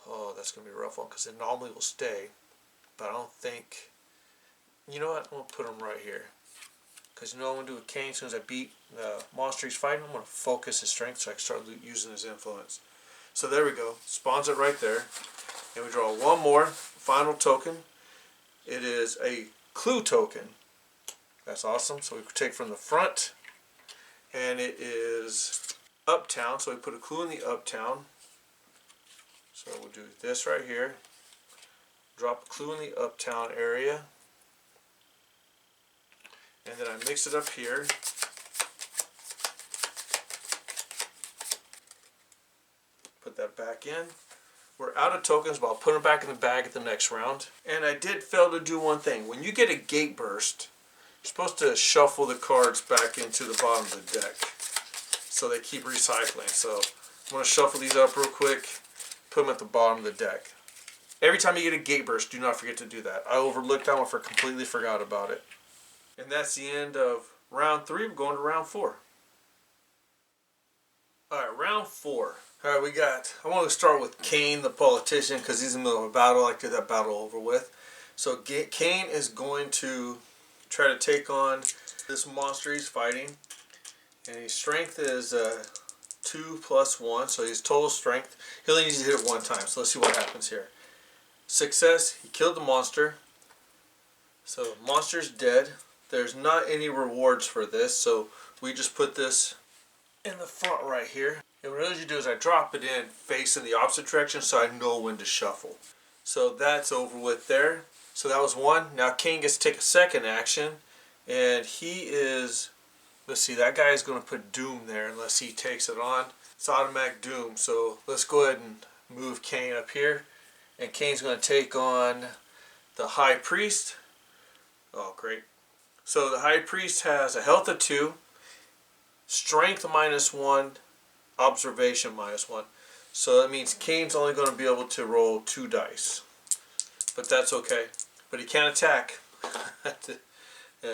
Speaker 1: Oh, that's going to be a rough one because it normally will stay. But I don't think, you know what, I'm going to put him right here. Because you know what I'm going to do with Kane, as soon as I beat the monster he's fighting, I'm going to focus his strength so I can start using his influence. So there we go. Spawns it right there. And we draw 1 more, final token. It is a clue token. That's awesome. So we take from the front. And it is Uptown. So we put a clue in the Uptown. So we'll do this right here. Drop a clue in the Uptown area. And then I mix it up here. Put that back in. We're out of tokens, but I'll put them back in the bag at the next round. And I did fail to do one thing. When you get a gate burst, you're supposed to shuffle the cards back into the bottom of the deck so they keep recycling. So I'm going to shuffle these up real quick, put them at the bottom of the deck. Every time you get a gate burst, do not forget to do that. I overlooked that one, completely forgot about it. And that's the end of round 3. We're going to round 4. Alright, round 4. Alright, we got, I want to start with Kane the Politician because he's in the middle of a battle. I like to get that battle over with. So Kane is going to try to take on this monster he's fighting. And his strength is 2 + 1, so his total strength, he only needs to hit it 1 time. So let's see what happens here. Success, he killed the monster. So the monster's dead. There's not any rewards for this, so we just put this in the front right here. And what you do is I drop it in facing the opposite direction so I know when to shuffle. So that's over with there. So that was 1. Now King gets to take a second action, and he is, let's see, that guy is going to put Doom there unless he takes it on. It's automatic Doom, so let's go ahead and move Kane up here. And Kane's going to take on the High Priest. Oh, great. So the High Priest has a health of 2, strength -1, observation -1. So that means Kane's only going to be able to roll 2 dice. But that's okay. But he can't attack.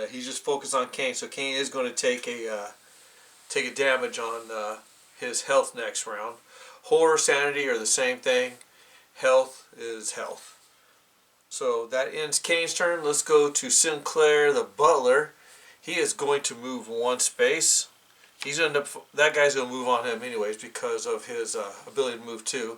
Speaker 1: He's just focused on Kane. So Kane is going to take a damage on his health next round. Horror, sanity are the same thing. Health is health. So that ends Kane's turn. Let's go to Sinclair the Butler. He is going to move one space. He's gonna end up, that guy's going to move on him anyways because of his ability to move two.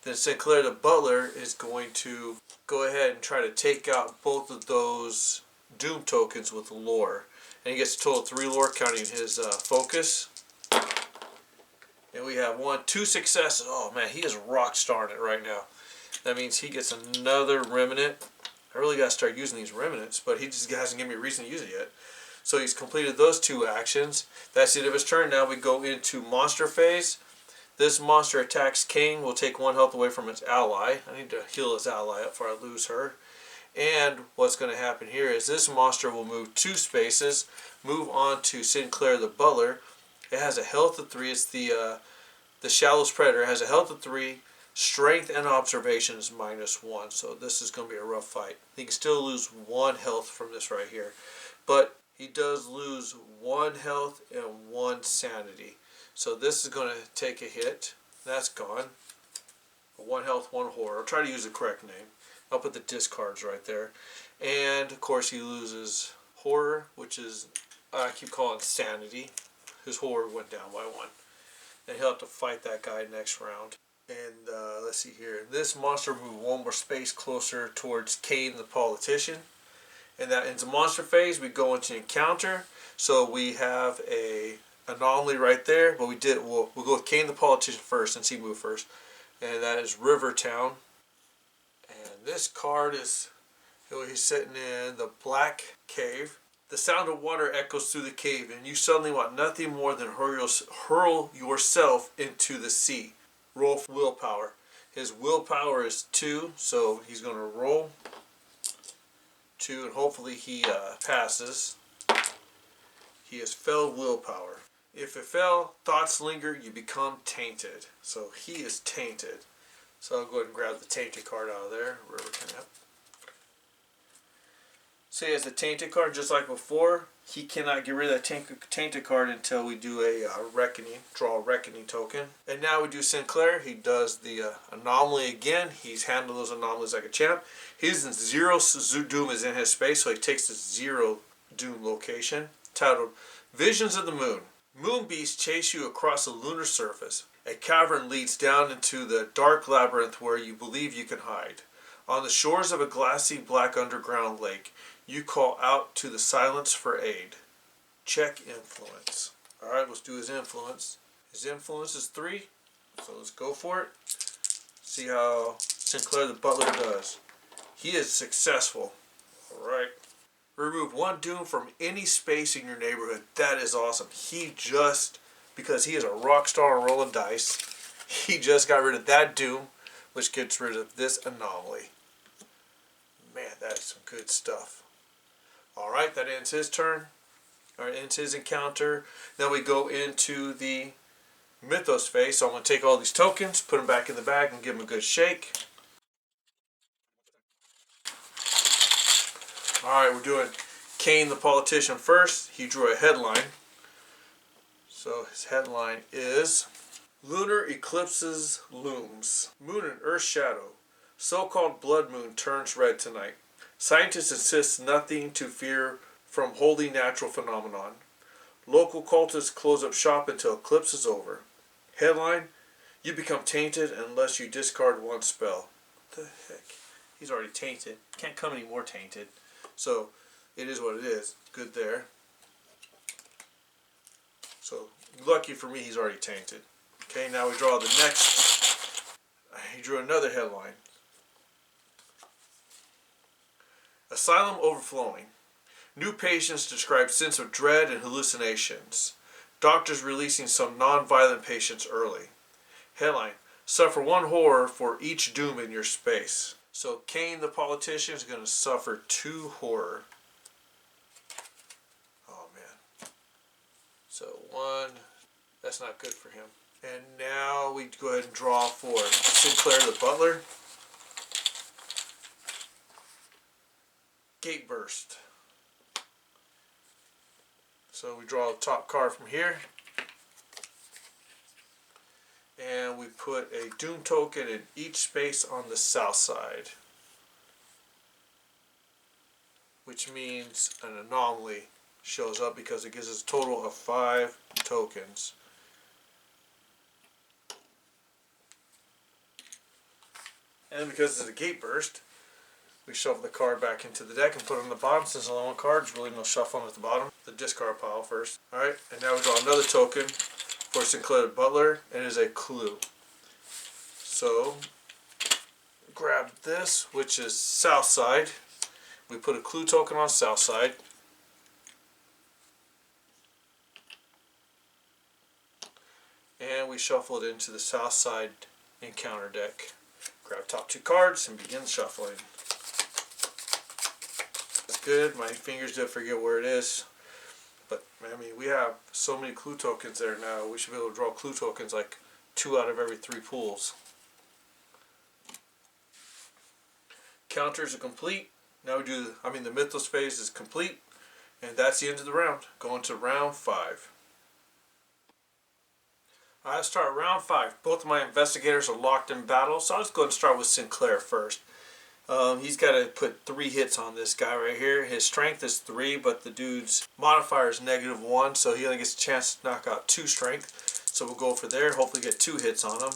Speaker 1: Then Sinclair the Butler is going to go ahead and try to take out both of those Doom tokens with lore. And he gets a total of 3 lore counting his focus. And we have 2 successes. Oh man, he is rock starring it right now. That means he gets another remnant. I really got to start using these remnants, but he just hasn't given me a reason to use it yet. So he's completed those 2 actions. That's the end of his turn. Now we go into monster phase. This monster attacks Kane, will take 1 health away from its ally. I need to heal his ally up before I lose her. And what's going to happen here is this monster will move 2 spaces, move on to Sinclair the Butler. It has a health of 3. It's the Shallow's Predator. It has a health of 3. Strength and observation is -1. So this is going to be a rough fight. He can still lose 1 health from this right here. But he does lose 1 health and 1 sanity. So this is going to take a hit. That's gone. 1 health, 1 horror. I'll try to use the correct name. I'll put the discards right there. And of course he loses horror, which is, I keep calling it sanity. His horror went down by 1. And he'll have to fight that guy next round. And let's see here. This monster moved 1 more space closer towards Kane the Politician. And that ends the monster phase. We go into encounter. So we have a anomaly right there. But we'll go with Kane the Politician first since he moved first. And that is Rivertown. And this card is, he's sitting in the Black Cave. The sound of water echoes through the cave, and you suddenly want nothing more than hurl yourself into the sea. Roll for willpower. His willpower is 2, so he's going to roll 2, and hopefully he passes. He has failed willpower. If it fell, thoughts linger, you become tainted. So he is tainted. So I'll go ahead and grab the tainted card out of there. So he has the tainted card just like before. He cannot get rid of that tainted card until we do a reckoning, draw a reckoning token. And now we do Sinclair. He does the anomaly again. He's handled those anomalies like a champ. His 0 doom is in his space, so he takes the 0 doom location. Titled Visions of the Moon. Moon beasts chase you across the lunar surface. A cavern leads down into the dark labyrinth where you believe you can hide. On the shores of a glassy black underground lake, you call out to the silence for aid. Check influence. Alright, let's do his influence. His influence is 3, so let's go for it. See how Sinclair the Butler does. He is successful. Alright. Remove 1 doom from any space in your neighborhood. That is awesome. He just, because he is a rock star on rolling dice, he just got rid of that doom, which gets rid of this anomaly. Man, that is some good stuff. Alright, that ends his turn. Alright, ends his encounter. Then we go into the Mythos phase. So I'm going to take all these tokens, put them back in the bag, and give them a good shake. Alright, we're doing Kane the Politician first. He drew a headline. So his headline is Lunar Eclipses Looms. Moon and Earth Shadow. So-called blood moon turns red tonight. Scientists insist nothing to fear from wholly natural phenomenon. Local cultists close up shop until eclipse is over. Headline, you become tainted unless you discard 1 spell. What the heck? He's already tainted. Can't come any more tainted. So, it is what it is. Good there. So, lucky for me, he's already tainted. Okay, now we draw the next. He drew another headline. Asylum overflowing. New patients describe sense of dread and hallucinations. Doctors releasing some non-violent patients early. Headline, suffer 1 horror for each doom in your space. So Kane the Politician is going to suffer 2 horror. Oh man. So 1, that's not good for him. And now we go ahead and draw for Sinclair the Butler. Gate Burst. So we draw the top card from here. And we put a Doom token in each space on the south side. which means an anomaly shows up because it gives us a total of 5 tokens. And because it's a gate burst, we shuffle the card back into the deck and put it on the bottom. Since it's only one card, there's really no shuffling at the bottom. The discard pile first. Alright, and now we draw another token for Sinclair the Butler, and it is a clue. So, grab this, which is south side. We put a clue token on south side. And we shuffle it into the south side encounter deck. Grab top 2 cards and begin shuffling. That's good. My fingers did forget where it is. But, I mean, we have so many clue tokens there now. We should be able to draw clue tokens like 2 out of every 3 pools. Counters are complete. Now we do, the Mythos phase is complete. And that's the end of the round. Going to round 5. Alright, let's start round 5. Both of my investigators are locked in battle, so I'll just go ahead and start with Sinclair first. He's got to put 3 hits on this guy right here. His strength is 3, but the dude's modifier is -1, so he only gets a chance to knock out 2 strength. So we'll go for there, hopefully get 2 hits on him.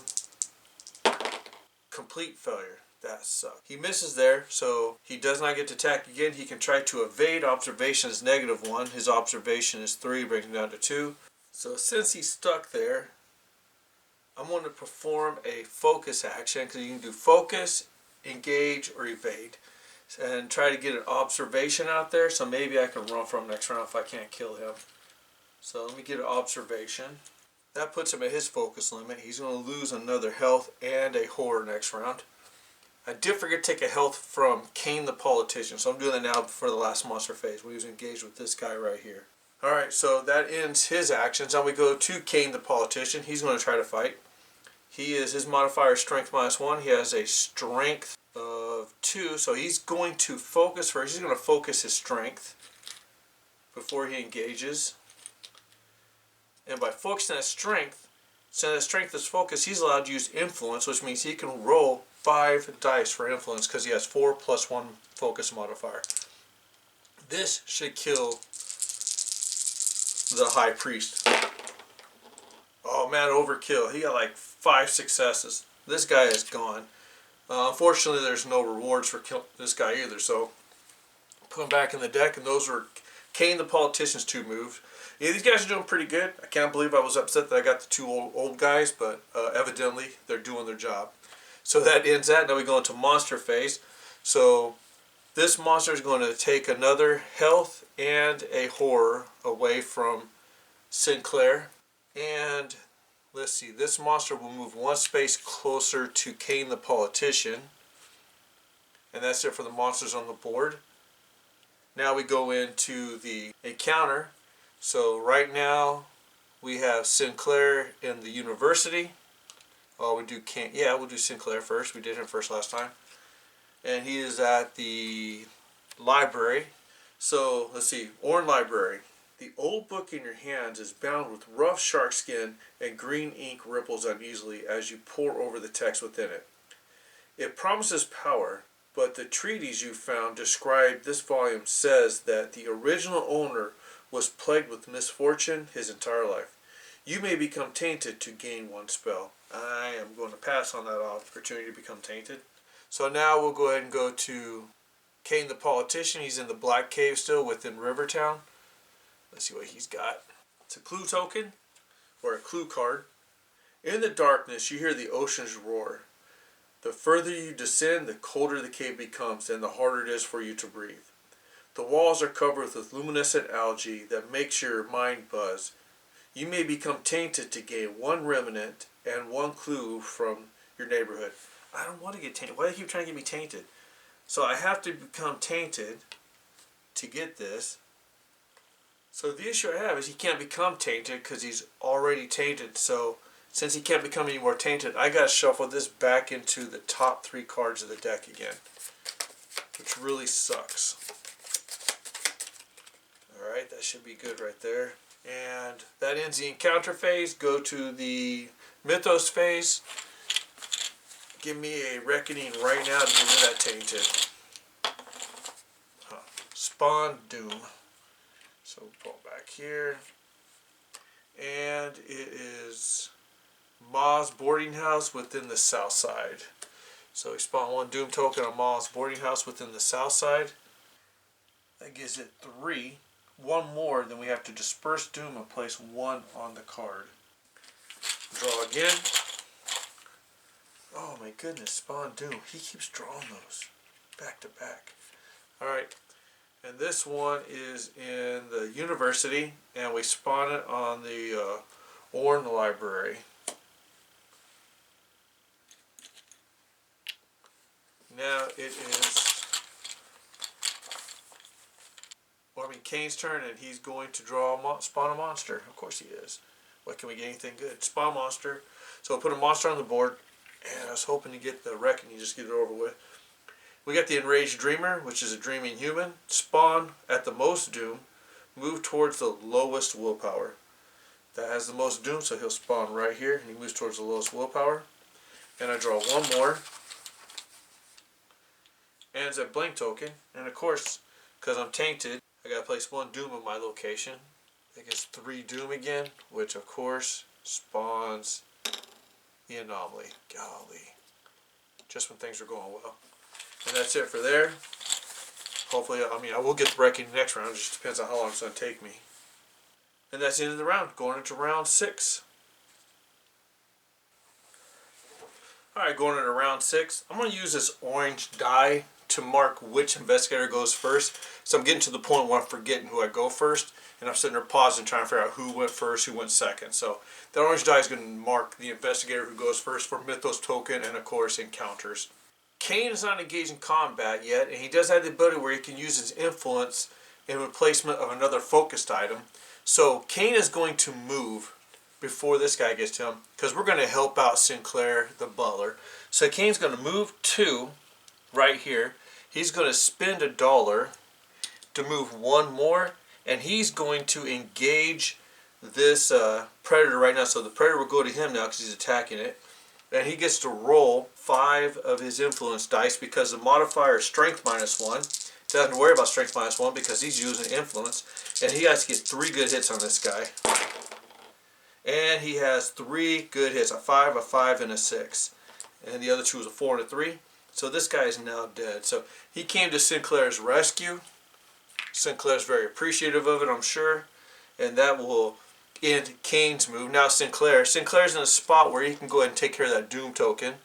Speaker 1: Complete failure. That sucks. He misses there, so he does not get to attack again. He can try to evade. Observation is -1. His observation is 3, brings him down to 2. So since he's stuck there, I'm going to perform a focus action, because you can do focus, engage, or evade, and try to get an observation out there, so maybe I can run from him next round if I can't kill him. So let me get an observation. That puts him at his focus limit. He's going to lose another health and a horror next round. I did forget to take a health from Kane the Politician, so I'm doing that now for the last monster phase when he was engaged with this guy right here. Alright, so that ends his actions. Now we go to Kane the Politician. He's going to try to fight. His modifier is strength -1. He has a strength of 2, so he's going to focus first. He's going to focus his strength before he engages. And by focusing his strength, since his strength is focused, he's allowed to use influence, which means he can roll 5 dice for influence because he has 4 + 1 focus modifier. This should kill the High Priest. Oh man, overkill. He got like 5 successes. This guy is gone. Unfortunately, there's no rewards for killing this guy either, so put him back in the deck, and those were Kane the Politician's 2 moves. Yeah, these guys are doing pretty good. I can't believe I was upset that I got the 2 old guys, but evidently they're doing their job. So that ends that. Now we go into monster phase. So this monster is going to take another health and a horror away from Sinclair. And let's see, this monster will move 1 space closer to Kane the Politician. And that's it for the monsters on the board. Now we go into the encounter. So right now we have Sinclair in the university. Oh, we'll do Sinclair first. We did him first last time. And he is at the library. So let's see, Orin Library. The old book in your hands is bound with rough shark skin, and green ink ripples uneasily as you pore over the text within it. It promises power, but the treatise you found described this volume says that the original owner was plagued with misfortune his entire life. You may become tainted to gain 1 spell. I am going to pass on that opportunity to become tainted. So now we'll go ahead and go to Kane the Politician. He's in the Black Cave still within Rivertown. Let's see what he's got. It's a clue token, or a clue card. In the darkness, you hear the ocean's roar. The further you descend, the colder the cave becomes, and the harder it is for you to breathe. The walls are covered with luminescent algae that makes your mind buzz. You may become tainted to gain 1 remnant and 1 clue from your neighborhood. I don't want to get tainted. Why do they keep trying to get me tainted? So I have to become tainted to get this. So the issue I have is he can't become tainted because he's already tainted. So since he can't become any more tainted, I got to shuffle this back into the top 3 cards of the deck again, which really sucks. Alright, that should be good right there. And that ends the encounter phase. Go to the Mythos phase. Give me a reckoning right now to get rid of that tainted. spawn Doom. So pull it back here. And it is Ma's boarding house within the south side. So we spawn one Doom token on Ma's boarding house within the south side. That gives it 3. One more, then we have to disperse Doom and place 1 on the card. Draw again. Oh my goodness, spawn Doom. He keeps drawing those back to back. Alright, and this one is in the university, and we spawn it on the Orne library. Now it is Kane's turn, and he's going to spawn a monster. Of course he is. What can we get anything good? Spawn monster. So we'll put a monster on the board, and I was hoping to get the wreck and you just get it over with. We got the Enraged Dreamer, which is a dreaming human. Spawn at the most Doom. Move towards the lowest willpower. That has the most Doom, so he'll spawn right here, and he moves towards the lowest willpower. And I draw one more. And it's a blank token. And of course, because I'm tainted, I gotta place 1 Doom in my location. That gets 3 Doom again, which of course spawns the anomaly. Golly. Just when things are going well. And that's it for there. Hopefully, I will get the wrecking next round. It just depends on how long it's going to take me. And that's the end of the round. Going into round 6. Alright, going into round 6. I'm going to use this orange die to mark which investigator goes first. So I'm getting to the point where I'm forgetting who I go first. And I'm sitting there pausing trying to figure out who went first, who went second. So that orange die is going to mark the investigator who goes first for Mythos token and of course encounters. Kane is not engaged in combat yet, and he does have the ability where he can use his influence in replacement of another focused item. So Kane is going to move before this guy gets to him, because we're going to help out Sinclair the butler. So Kane's going to move 2 right here. He's going to spend $1 to move 1 more, and he's going to engage this predator right now. So the predator will go to him now because he's attacking it. And he gets to roll 5 of his influence dice because the modifier is strength -1. Doesn't have to worry about strength -1 because he's using influence. And he has to get 3 good hits on this guy. And he has 3 good hits, a 5, a 5, and a 6. And the other 2 is a 4 and a 3. So this guy is now dead. So he came to Sinclair's rescue. Sinclair's very appreciative of it, I'm sure. And that will end Kane's move. Now Sinclair's in a spot where he can go ahead and take care of that Doom token.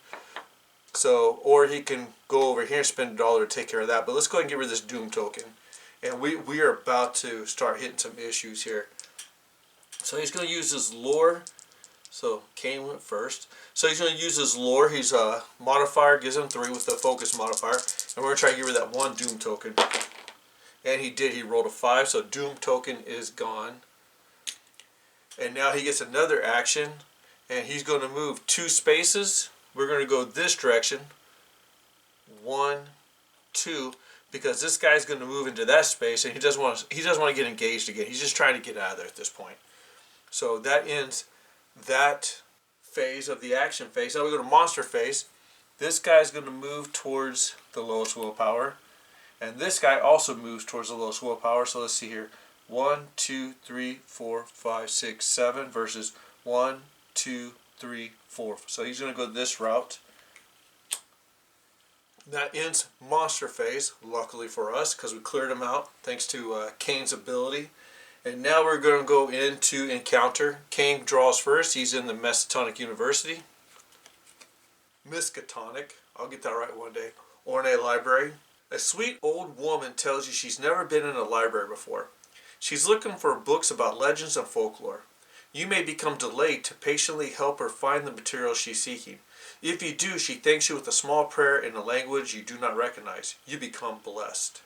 Speaker 1: So, or he can go over here and spend $1 to take care of that. But let's go ahead and get rid of this Doom token. And we are about to start hitting some issues here. So he's going to use his lore. So Kane went first. So he's going to use his lore. His modifier gives him 3 with the focus modifier. And we're going to try to get rid of that 1 Doom token. And he did. He rolled a 5. So Doom token is gone. And now he gets another action. And he's going to move 2 spaces. We're going to go this direction. 1, 2. Because this guy's going to move into that space. And he doesn't want to get engaged again. He's just trying to get out of there at this point. So that ends that phase of the action phase. Now we go to monster phase. This guy's going to move towards the lowest willpower. And this guy also moves towards the lowest willpower. So let's see here. 1, 2, 3, 4, 5, 6, 7 versus 1, 2, 3, 4. So he's going to go this route. That ends monster phase, luckily for us, because we cleared him out thanks to Kane's ability. And now we're going to go into encounter. Kane draws first. He's in the Miskatonic University. Miskatonic. I'll get that right one day. Orne Library. A sweet old woman tells you she's never been in a library before. She's looking for books about legends and folklore. You may become delayed to patiently help her find the material she's seeking. If you do, she thanks you with a small prayer in a language you do not recognize. You become blessed.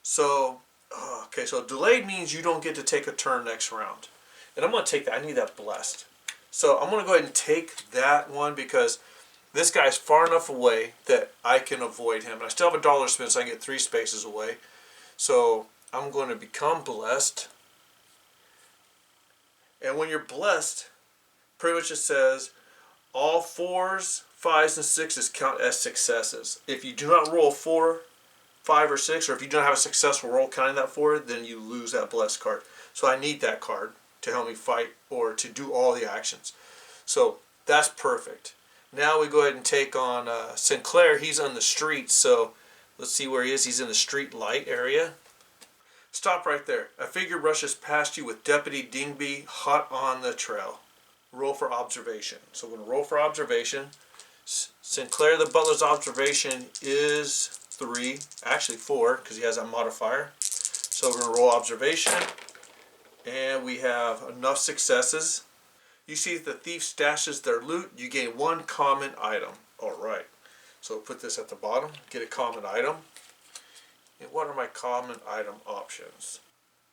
Speaker 1: So, okay, so delayed means you don't get to take a turn next round. And I'm going to take that. I need that blessed. So I'm going to go ahead and take that one because this guy's far enough away that I can avoid him. And I still have $1 spent, so I can get 3 spaces away. So I'm going to become blessed. And when you're blessed, pretty much it says all 4s, 5s, and 6s count as successes. If you do not roll 4, 5 or 6, or if you don't have a successful roll counting that forward, then you lose that blessed card. So I need that card to help me fight or to do all the actions. So that's perfect. Now we go ahead and take on Sinclair. He's on the street, so let's see where he is. He's in the street light area. Stop right there. A figure rushes past you with Deputy Dingby hot on the trail. Roll for observation. So we're going to roll for observation. Sinclair the butler's observation is 3, actually 4, because he has that modifier. So we're going to roll observation, and we have enough successes. You see that the thief stashes their loot. You gain 1 common item. Alright, so put this at the bottom, get a common item. And what are my common item options?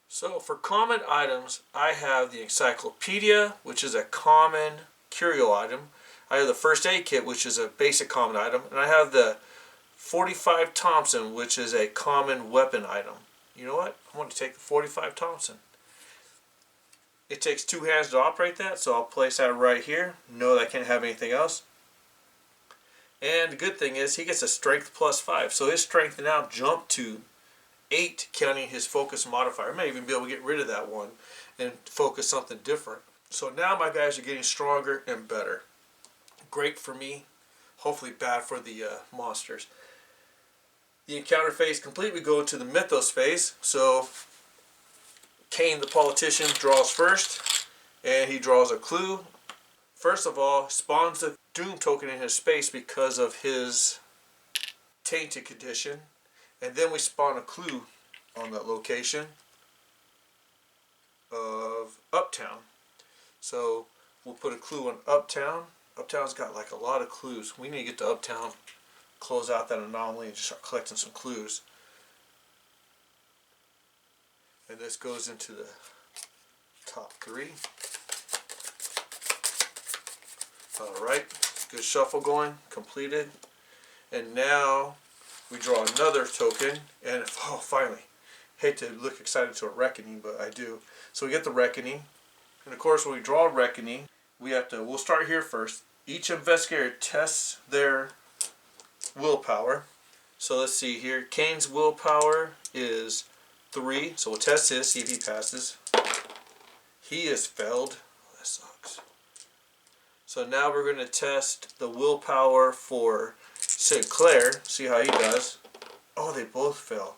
Speaker 1: So for common items, I have the encyclopedia, which is a common curio item. I have the first aid kit, which is a basic common item. And I have the 45 Thompson, which is a common weapon item. You know what? I'm going to take the 45 Thompson. It takes 2 hands to operate that, so I'll place that right here. No, I can't have anything else. And the good thing is he gets a strength +5, so his strength now jumped to 8, counting his focus modifier. I may even be able to get rid of that one and focus something different. So now my guys are getting stronger and better. Great for me, hopefully bad for the monsters. The encounter phase complete, we go to the mythos phase. So Kane the politician draws first, and he draws a clue. First of all, spawns a doom token in his space because of his tainted condition, and then we spawn a clue on that location of Uptown. So we'll put a clue on Uptown. Uptown's got like a lot of clues. We need to get to Uptown, close out that anomaly, and just start collecting some clues. And this goes into the top 3. Alright, good shuffle going, completed. And now we draw another token, and oh, finally, hate to look excited to a reckoning, but I do. So we get the reckoning, and of course when we draw a reckoning, we'll start here first. Each investigator tests their willpower. So let's see here, Kane's willpower is 3, so we'll test his, see if he passes. He is failed. Oh, that sucks. So now we're going to test the willpower for Sinclair, see how he does. Oh, they both fail.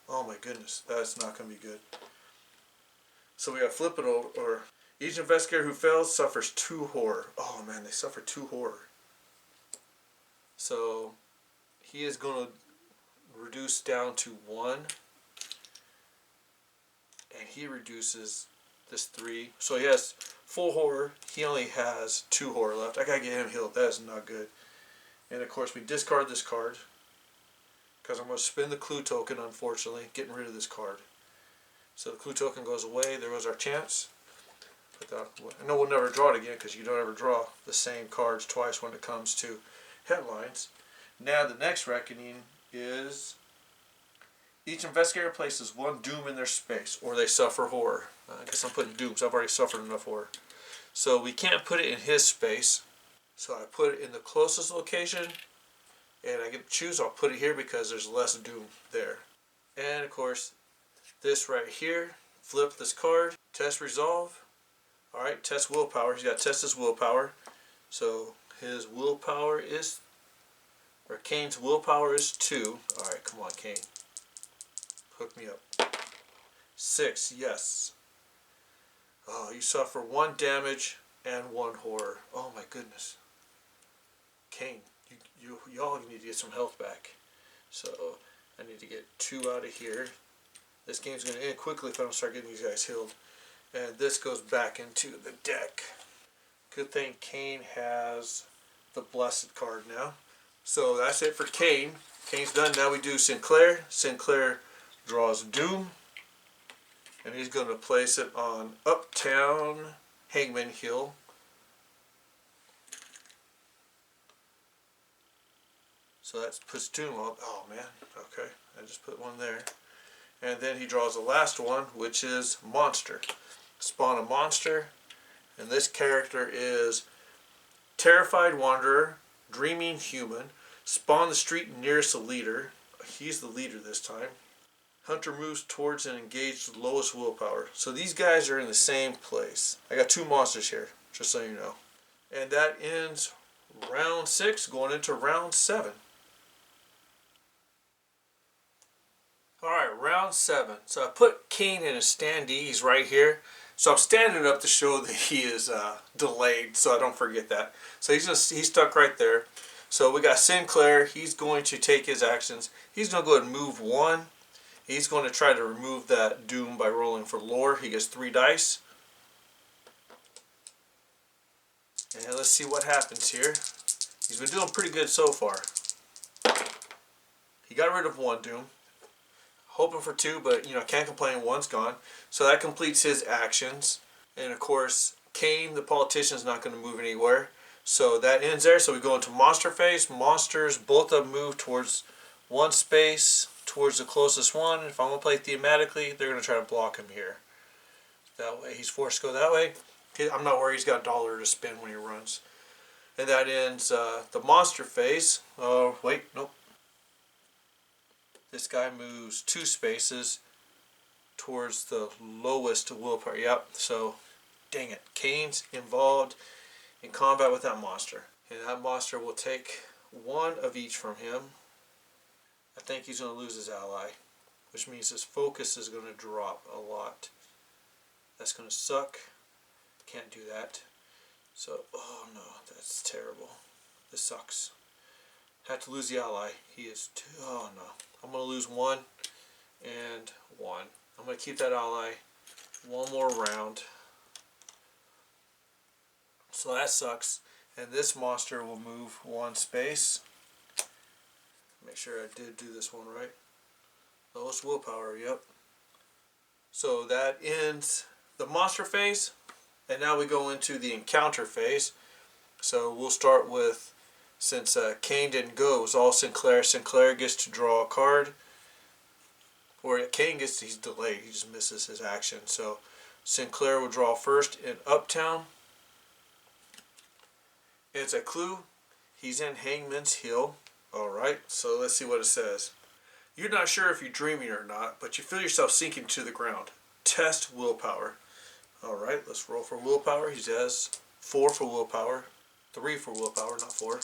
Speaker 1: Oh my goodness, that's not going to be good. So we got flip it over, or each investigator who fails suffers 2 horror. Oh man, they suffer 2 horror. So he is going to reduce down to 1. And he reduces this 3. So he has full horror. He only has 2 horror left. I gotta get him healed. That is not good. And of course we discard this card, because I'm going to spin the clue token, unfortunately, getting rid of this card. So the clue token goes away. There goes our chance. Put that away. I know we'll never draw it again, because you don't ever draw the same cards twice when it comes to headlines. Now the next reckoning is each investigator places 1 doom in their space, or they suffer horror. I guess I'm putting dooms. I've already suffered enough horror. So we can't put it in his space. So I put it in the closest location, and I get to choose. I'll put it here because there's less doom there. And of course, this right here, flip this card, test resolve. Alright, test willpower. He's got to test his willpower. So his willpower is, or Kane's willpower is 2. Alright, come on, Kane. Hook me up. 6, yes. Oh, you suffer 1 damage and 1 horror. Oh my goodness. Kane, y'all need to get some health back. So I need to get 2 out of here. This game's going to end quickly if I don't start getting these guys healed. And this goes back into the deck. Good thing Kane has the blessed card now. So that's it for Kane. Kane's done. Now we do Sinclair. Sinclair draws Doom, and he's going to place it on Uptown Hangman Hill. So that puts Doom on. Oh man, okay, I just put 1 there. And then he draws the last one, which is Monster. Spawn a monster, and this character is Terrified Wanderer, Dreaming Human. Spawn the street nearest the leader. he's the leader this time. Hunter moves towards and engages the lowest willpower. So these guys are in the same place. I got two monsters here, just so you know. And that ends round 6, going into round 7. Alright, round 7. So I put Kane in a standee. He's right here. So I'm standing up to show that he is delayed, so I don't forget that. So he's stuck right there. So we got Sinclair. He's going to take his actions. He's going to go ahead and move 1. He's going to try to remove that doom by rolling for lore. He gets 3 dice. And let's see what happens here. He's been doing pretty good so far. He got rid of 1 doom. Hoping for 2, but can't complain. 1's gone. So that completes his actions. And of course, Kane, the politician, is not going to move anywhere. So that ends there. So we go into monster phase. Monsters, both of them move towards 1 space, towards the closest one. If I'm going to play thematically, they're going to try to block him here. That way, he's forced to go that way. I'm not worried, he's got $1 to spend when he runs. And that ends the monster phase. Oh, wait, nope. This guy moves 2 spaces towards the lowest willpower. Yep, so, dang it. Kane's involved in combat with that monster. And that monster will take 1 of each from him. I think he's going to lose his ally, which means his focus is going to drop a lot. That's going to suck. Can't do that. So, oh no, that's terrible. This sucks. Have to lose the ally. He is oh no. I'm going to lose 1 and 1. I'm going to keep that ally 1 more round. So that sucks. And this monster will move 1 space. Make sure I did do this one right. Lowest willpower, yep. So that ends the monster phase. And now we go into the encounter phase. So we'll start with, since Kane didn't go, it was all Sinclair. Sinclair gets to draw a card. Or Kane gets, he's delayed, he just misses his action. So Sinclair will draw first in Uptown. It's a clue. He's in Hangman's Hill. Alright, so let's see what it says. You're not sure if you're dreaming or not, but you feel yourself sinking to the ground. Test willpower. Alright, let's roll for willpower. He has 4 for willpower. 3 for willpower, not 4.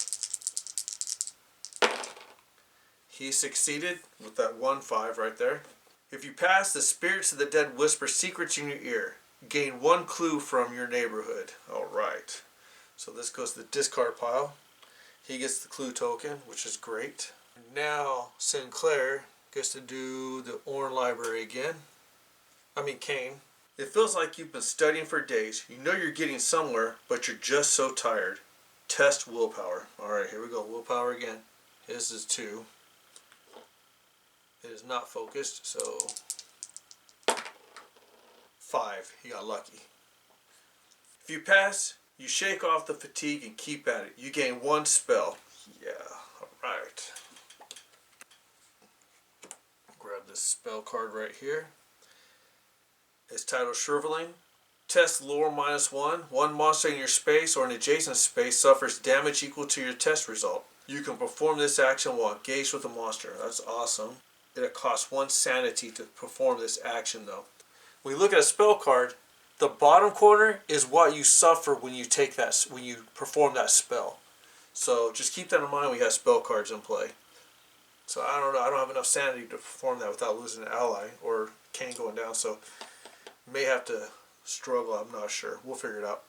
Speaker 1: He succeeded with that 1-5 right there. If you pass, the spirits of the dead whisper secrets in your ear. Gain 1 clue from your neighborhood. Alright, so this goes to the discard pile. He gets the clue token, which is great. Now Sinclair gets to do the Orn Library again. Kane. It feels like you've been studying for days. You know you're getting somewhere, but you're just so tired. Test willpower. Alright, here we go. Willpower again. His is 2. It is not focused, so 5. He got lucky. If you pass, you shake off the fatigue and keep at it. You gain 1 spell. Yeah, alright. Grab this spell card right here. It's titled Shriveling. Test lore -1. 1 monster in your space or an adjacent space suffers damage equal to your test result. You can perform this action while engaged with a monster. That's awesome. It costs 1 sanity to perform this action though. When you look at a spell card, the bottom corner is what you suffer when you take that, when you perform that spell. So just keep that in mind when you have spell cards in play. So I don't know, I don't have enough sanity to perform that without losing an ally or Kane going down, so may have to struggle, I'm not sure. We'll figure it out.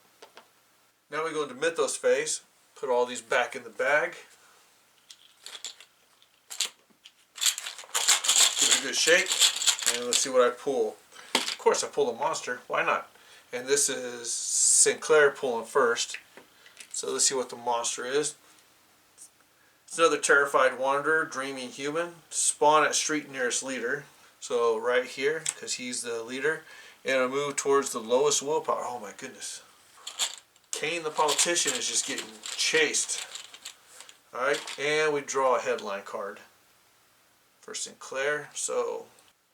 Speaker 1: Now we go into Mythos phase. Put all these back in the bag. Give it a good shake. And let's see what I pull. Of course I pulled a monster. Why not? And this is Sinclair pulling first. So let's see what the monster is. It's another terrified wanderer, dreaming human. Spawn at street nearest leader. So right here, because he's the leader. And I move towards the lowest willpower. Oh my goodness. Kane the politician is just getting chased. Alright, and we draw a headline card for Sinclair. So,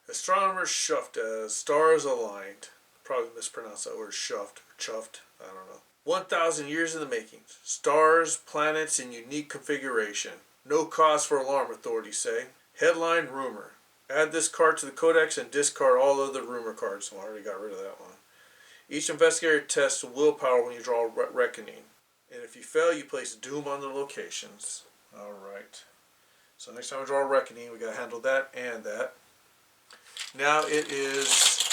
Speaker 1: astronomers shuffed as stars aligned. Probably mispronounced that word, shuffed or chuffed. I don't know. 1,000 years in the making. Stars, planets in unique configuration. No cause for alarm, authorities say. Headline Rumor. Add this card to the codex and discard all other rumor cards. So I already got rid of that one. Each investigator tests willpower when you draw Reckoning. And if you fail, you place Doom on the locations. Alright. So next time we draw Reckoning, we got to handle that and that. Now it is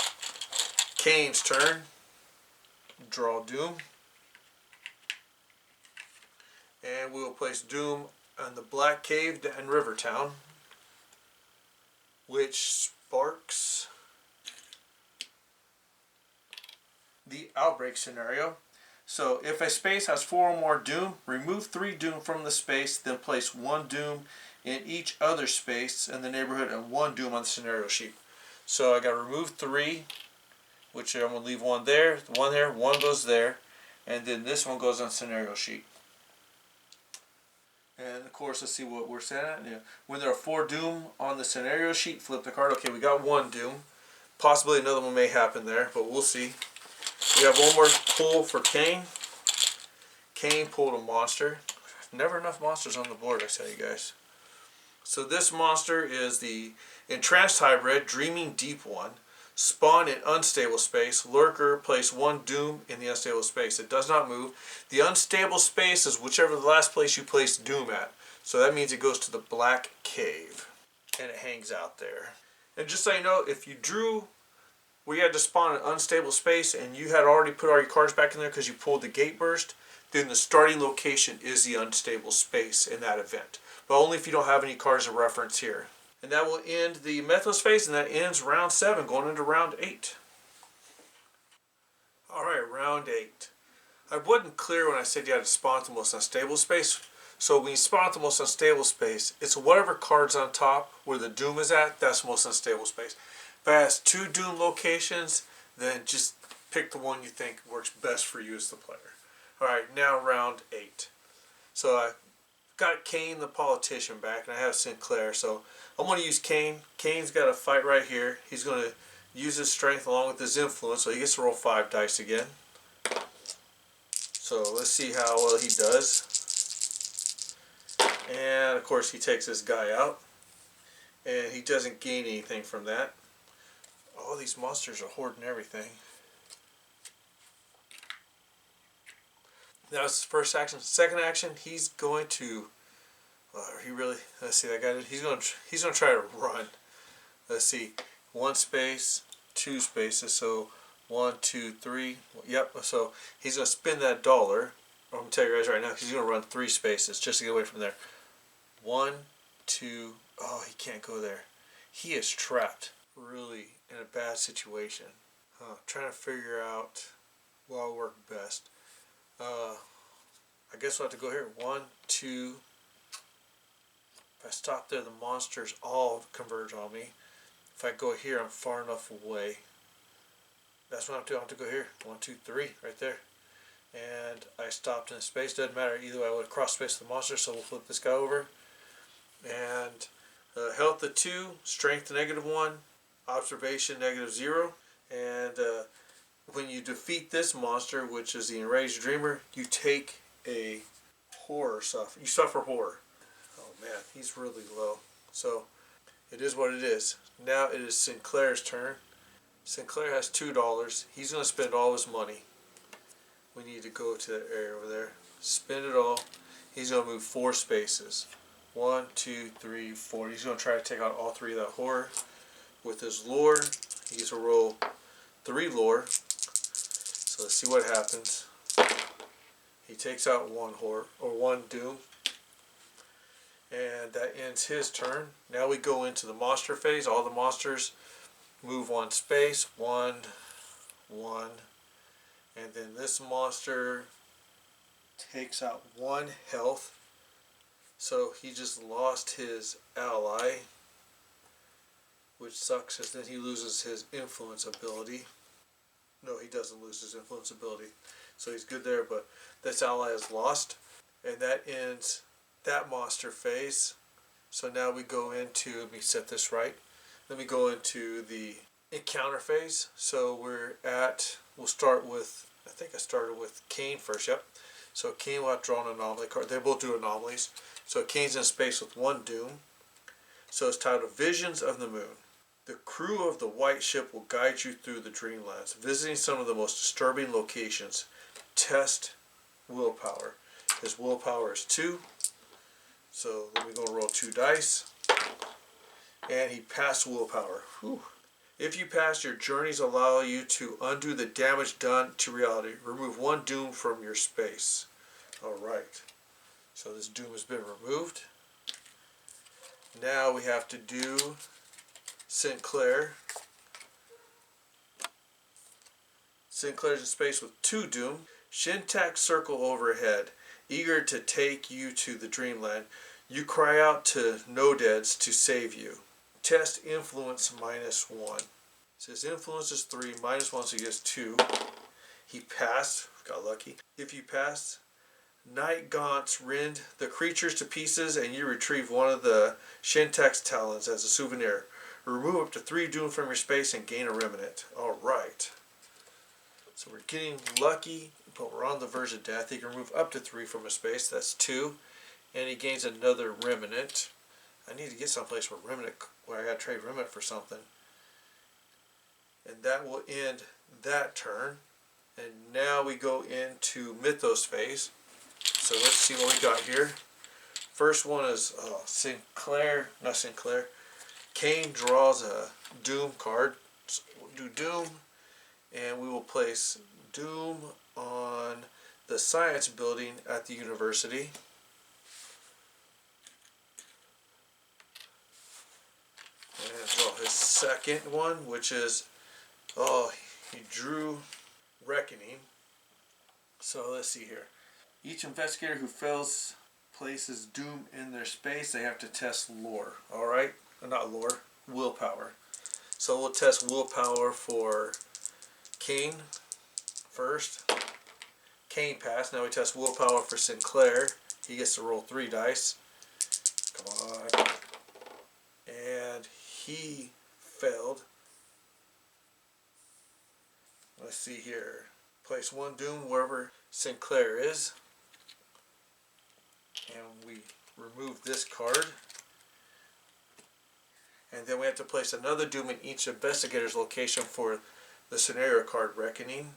Speaker 1: Kane's turn. Draw Doom. And we will place Doom on the Black Cave in Rivertown, which sparks the Outbreak scenario. So if a space has 4 or more Doom, remove 3 Doom from the space, then place 1 Doom in each other space in the neighborhood and 1 Doom on the scenario sheet. So I got to remove 3, which I'm going to leave 1 there, 1 there, 1 goes there, and then this one goes on scenario sheet. And of course, let's see what we're saying at. Yeah. When there are 4 Doom on the scenario sheet, flip the card. Okay, we got 1 Doom. Possibly another one may happen there, but we'll see. We have one more pull for Kane. Kane pulled a monster. Never enough monsters on the board, I tell you guys. So this monster is the Entranced Hybrid, Dreaming Deep one. Spawn in unstable space. Lurker, place 1 Doom in the unstable space. It does not move. The unstable space is whichever the last place you place Doom at. So that means it goes to the Black Cave. And it hangs out there. And just so you know, if you drew where you had to spawn an unstable space and you had already put all your cards back in there because you pulled the gate burst, then the starting location is the unstable space in that event. But only if you don't have any cards of reference here. And that will end the Mythos phase, and that ends round 7, going into round 8. Alright, round 8. I wasn't clear when I said you had to spawn the most unstable space. So when you spawn the most unstable space, it's whatever card's on top where the Doom is at, that's the most unstable space. If it has 2 Doom locations, then just pick the one you think works best for you as the player. Alright, now round 8. So I got Kane the politician back, and I have Sinclair, so I'm going to use Kane. Kane's got a fight right here. He's going to use his strength along with his influence, so he gets to roll 5 dice again. So let's see how well he does. And of course he takes this guy out, and he doesn't gain anything from that. All these monsters are hoarding everything. That was his first action. Second action, he's going to. Let's see that guy. He's going to try to run. Let's see, 1 space, 2 spaces. So 1, 2, 3. Yep. So he's going to spend that dollar. I'm going to tell you guys right now, he's going to run 3 spaces just to get away from there. 1, 2. Oh, he can't go there. He is trapped, really, in a bad situation. Trying to figure out what will work best. I guess we'll have to go here. 1, 2. If I stop there, the monsters all converge on me. If I go here, I'm far enough away. That's what I have to do. I have to go here. 1, 2, 3, right there. And I stopped in space. Doesn't matter. Either way, I would have cross space the monster, so we'll flip this guy over. And health to 2, strength to -1, observation -0. And when you defeat this monster, which is the Enraged Dreamer, you take a horror suffer. You suffer horror. Oh man, he's really low. So it is what it is. Now it is Sinclair's turn. Sinclair has $2. He's going to spend all his money. We need to go to that area over there. Spend it all. He's going to move 4 spaces. 1, 2, 3, 4. He's going to try to take out all 3 of that horror. With his lore, he gets to roll 3 lore. So let's see what happens. He takes out 1 horror, or 1 Doom. And that ends his turn. Now we go into the monster phase. All the monsters move 1 space. 1, 1. And then this monster takes out 1 health. So he just lost his ally, which sucks because then he loses his influence ability. No, he doesn't lose his influence ability. So he's good there, but this ally is lost. And that ends that monster phase. So now we go into, let me set this right. Let me go into the encounter phase. So we'll start with, I think I started with Kane first, yep. So Kane will have to draw an anomaly card. They both do anomalies. So Kane's in space with 1 Doom. So it's titled Visions of the Moon. The crew of the white ship will guide you through the dreamlands, visiting some of the most disturbing locations. Test willpower. His willpower is 2. So then we're going to roll 2 dice. And he passed willpower. Whew. If you pass, your journeys allow you to undo the damage done to reality. Remove 1 doom from your space. Alright. So this doom has been removed. Now we have to do Sinclair. Sinclair's in space with 2 doom. Shintak circle overhead, eager to take you to the dreamland. You cry out to no-deads to save you. Test influence -1. It says influence is 3, -1, so he gets 2. He passed, got lucky. If you pass, night gaunts rend the creatures to pieces and you retrieve one of the Shintak's talons as a souvenir. Remove up to 3 doom from your space and gain a remnant. Alright. So we're getting lucky, but we're on the verge of death. He can remove up to 3 from his space. That's 2. And he gains another remnant. I need to get someplace where I gotta trade remnant for something. And that will end that turn. And now we go into Mythos phase. So let's see what we got here. First one is Kane draws a Doom card. So we'll do Doom. And we will place Doom on the science building at the university. And draw his second one, which is, he drew Reckoning. So let's see here. Each investigator who fails places Doom in their space, they have to test lore. Alright? Not lore, willpower. So we'll test willpower for Kane first. Kane passed. Now we test willpower for Sinclair. He gets to roll 3 dice. Come on. And he failed. Let's see here. Place 1 Doom wherever Sinclair is. And we remove this card. And then we have to place another Doom in each investigator's location for the scenario card Reckoning.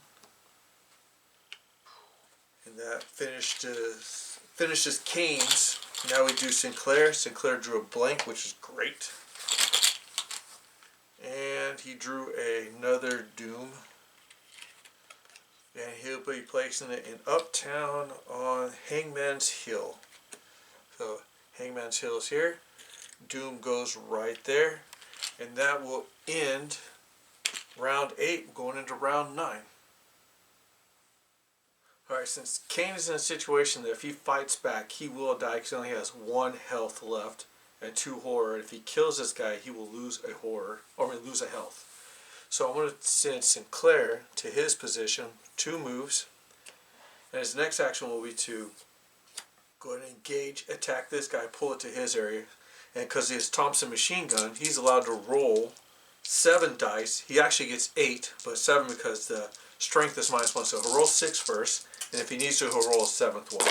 Speaker 1: And that finishes Kane's. Now we do Sinclair. Sinclair drew a blank, which is great. And he drew another Doom. And he'll be placing it in Uptown on Hangman's Hill. So Hangman's Hill is here. Doom goes right there. And that will end round 8, going into round 9. Alright, since Kane is in a situation that if he fights back, he will die because he only has 1 health left and 2 horror. If he kills this guy, he will lose a horror, or lose a health. So I'm going to send Sinclair to his position, 2 moves. And his next action will be to go ahead and engage, attack this guy, pull it to his area. And because he has Thompson machine gun, he's allowed to roll 7 dice. He actually gets 8, but 7 because the strength is -1. So he'll roll 6 first, and if he needs to, he'll roll a 7th one.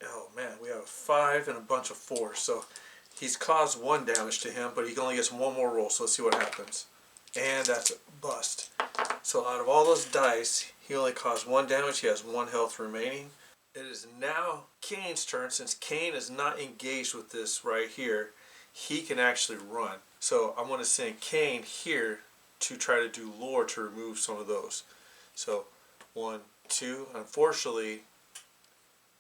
Speaker 1: Oh man, we have a 5 and a bunch of 4s. So he's caused 1 damage to him, but he only gets 1 more roll. So let's see what happens. And that's a bust. So out of all those dice, he only caused 1 damage. He has 1 health remaining. It is now Kane's turn. Since Kane is not engaged with this right here, he can actually run. So I'm going to send Kane here to try to do lore to remove some of those. So 1, 2. Unfortunately,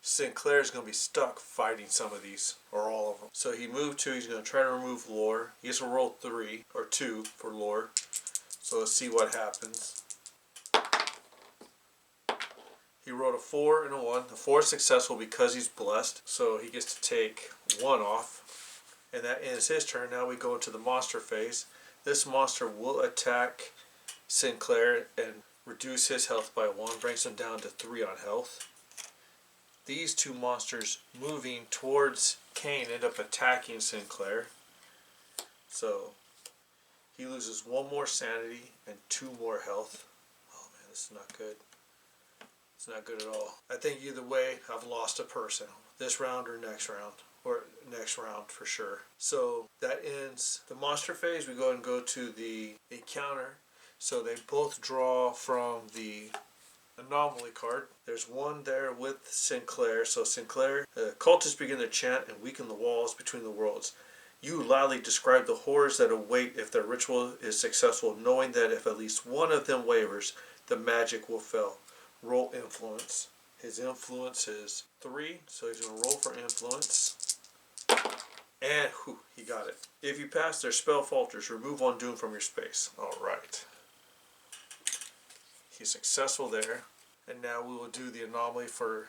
Speaker 1: Sinclair is going to be stuck fighting some of these, or all of them. So he moved 2. He's going to try to remove lore. He has to roll 3 or 2 for lore. So let's see what happens. He rolled a 4 and a 1. The 4 is successful because he's blessed. So he gets to take 1 off. And that ends his turn. Now we go into the monster phase. This monster will attack Sinclair and reduce his health by 1. Brings him down to 3 on health. These 2 monsters moving towards Kane end up attacking Sinclair. So he loses 1 more sanity and 2 more health. Oh man, this is not good. It's not good at all. I think either way, I've lost a person. This round or next round. or next round for sure. So that ends the monster phase. We go and go to the encounter. So they both draw from the anomaly card. There's one there with Sinclair. So Sinclair, cultists begin their chant and weaken the walls between the worlds. You loudly describe the horrors that await if their ritual is successful, knowing that if at least one of them wavers, the magic will fail. Roll influence. His influence is 3, so he's going to roll for influence. And he got it. If you pass, their spell falters. Remove one doom from your space. Alright. He's successful there. And now we will do the anomaly for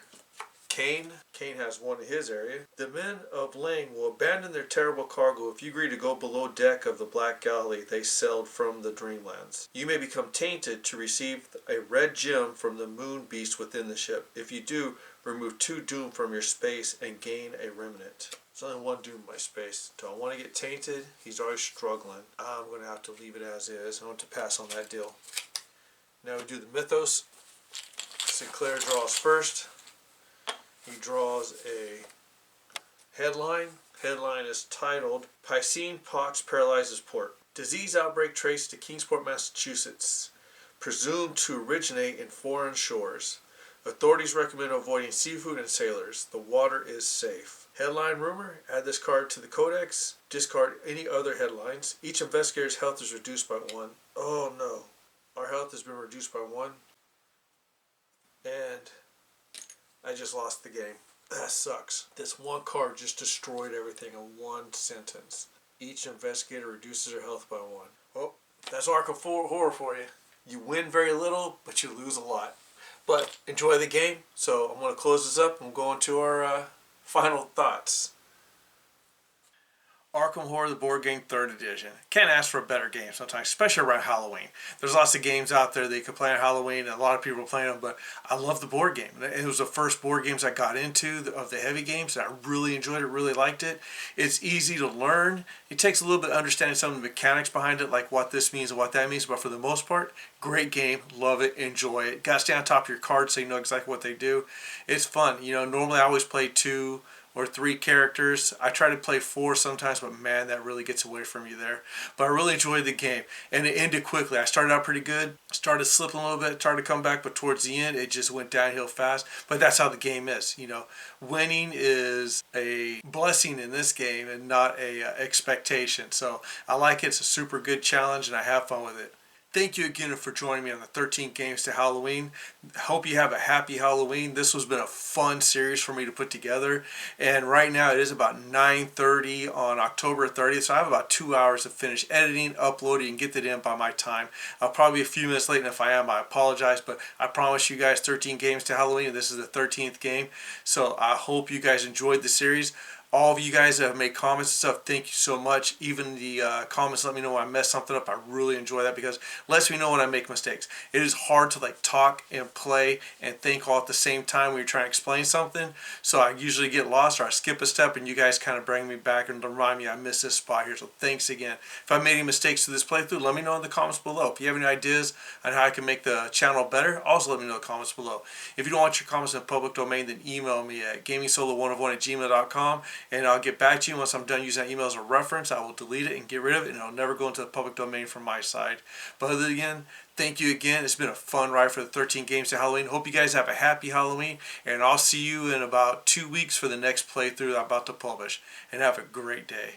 Speaker 1: Kane. Kane has one in his area. The men of Lang will abandon their terrible cargo if you agree to go below deck of the black galley they sailed from the Dreamlands. You may become tainted to receive a red gem from the moon beast within the ship. If you do, remove 2 doom from your space and gain a remnant. There's only 1 doom in my space. Do I want to get tainted? He's always struggling. I'm going to have to leave it as is. I want to pass on that deal. Now we do the mythos. Sinclair draws first. He draws a headline. Headline is titled, Piscine Pox Paralyzes Port. Disease outbreak traced to Kingsport, Massachusetts. Presumed to originate in foreign shores. Authorities recommend avoiding seafood and sailors. The water is safe. Headline rumor, add this card to the codex. Discard any other headlines. Each investigator's health is reduced by 1. Oh no. Our health has been reduced by 1. And I just lost the game. That sucks. This one card just destroyed everything in 1 sentence. Each investigator reduces their health by 1. Well, that's Arkham Horror for you. You win very little, but you lose a lot. But enjoy the game. So I'm going to close this up and go into our final thoughts. Arkham Horror, the board game, 3rd edition. Can't ask for a better game sometimes, especially around Halloween. There's lots of games out there that you can play on Halloween, and a lot of people are playing them, but I love the board game. It was the first board games I got into of the heavy games, and I really enjoyed it, really liked it. It's easy to learn. It takes a little bit of understanding some of the mechanics behind it, like what this means and what that means, but for the most part, great game. Love it. Enjoy it. Got to stay on top of your cards so you know exactly what they do. It's fun. You know, normally I always play 2 or 3 characters. I try to play 4 sometimes, but man, that really gets away from you there. But I really enjoyed the game, and it ended quickly. I started out pretty good, started slipping a little bit, started to come back, but towards the end, it just went downhill fast. But that's how the game is. You know, winning is a blessing in this game and not a expectation. So I like it. It's a super good challenge, and I have fun with it. Thank you again for joining me on the 13 Games to Halloween. Hope you have a happy Halloween. This has been a fun series for me to put together. And right now it is about 9:30 on October 30th. So I have about 2 hours to finish editing, uploading, and get that in by my time. I'll probably be a few minutes late, and if I am, I apologize. But I promise you guys 13 Games to Halloween. This is the 13th game. So I hope you guys enjoyed the series. All of you guys that have made comments and stuff, thank you so much. Even the comments let me know when I mess something up. I really enjoy that because it lets me know when I make mistakes. It is hard to like talk and play and think all at the same time when you're trying to explain something. So I usually get lost or I skip a step, and you guys kind of bring me back and remind me I missed this spot here. So thanks again. If I made any mistakes through this playthrough, let me know in the comments below. If you have any ideas on how I can make the channel better, also let me know in the comments below. If you don't want your comments in the public domain, then email me at gamingsolo101@gmail.com. And I'll get back to you once I'm done using that email as a reference. I will delete it and get rid of it, and it'll never go into the public domain from my side. But other than thank you again. It's been a fun ride for the 13 Games to Halloween. Hope you guys have a happy Halloween, and I'll see you in about 2 weeks for the next playthrough I'm about to publish. And have a great day.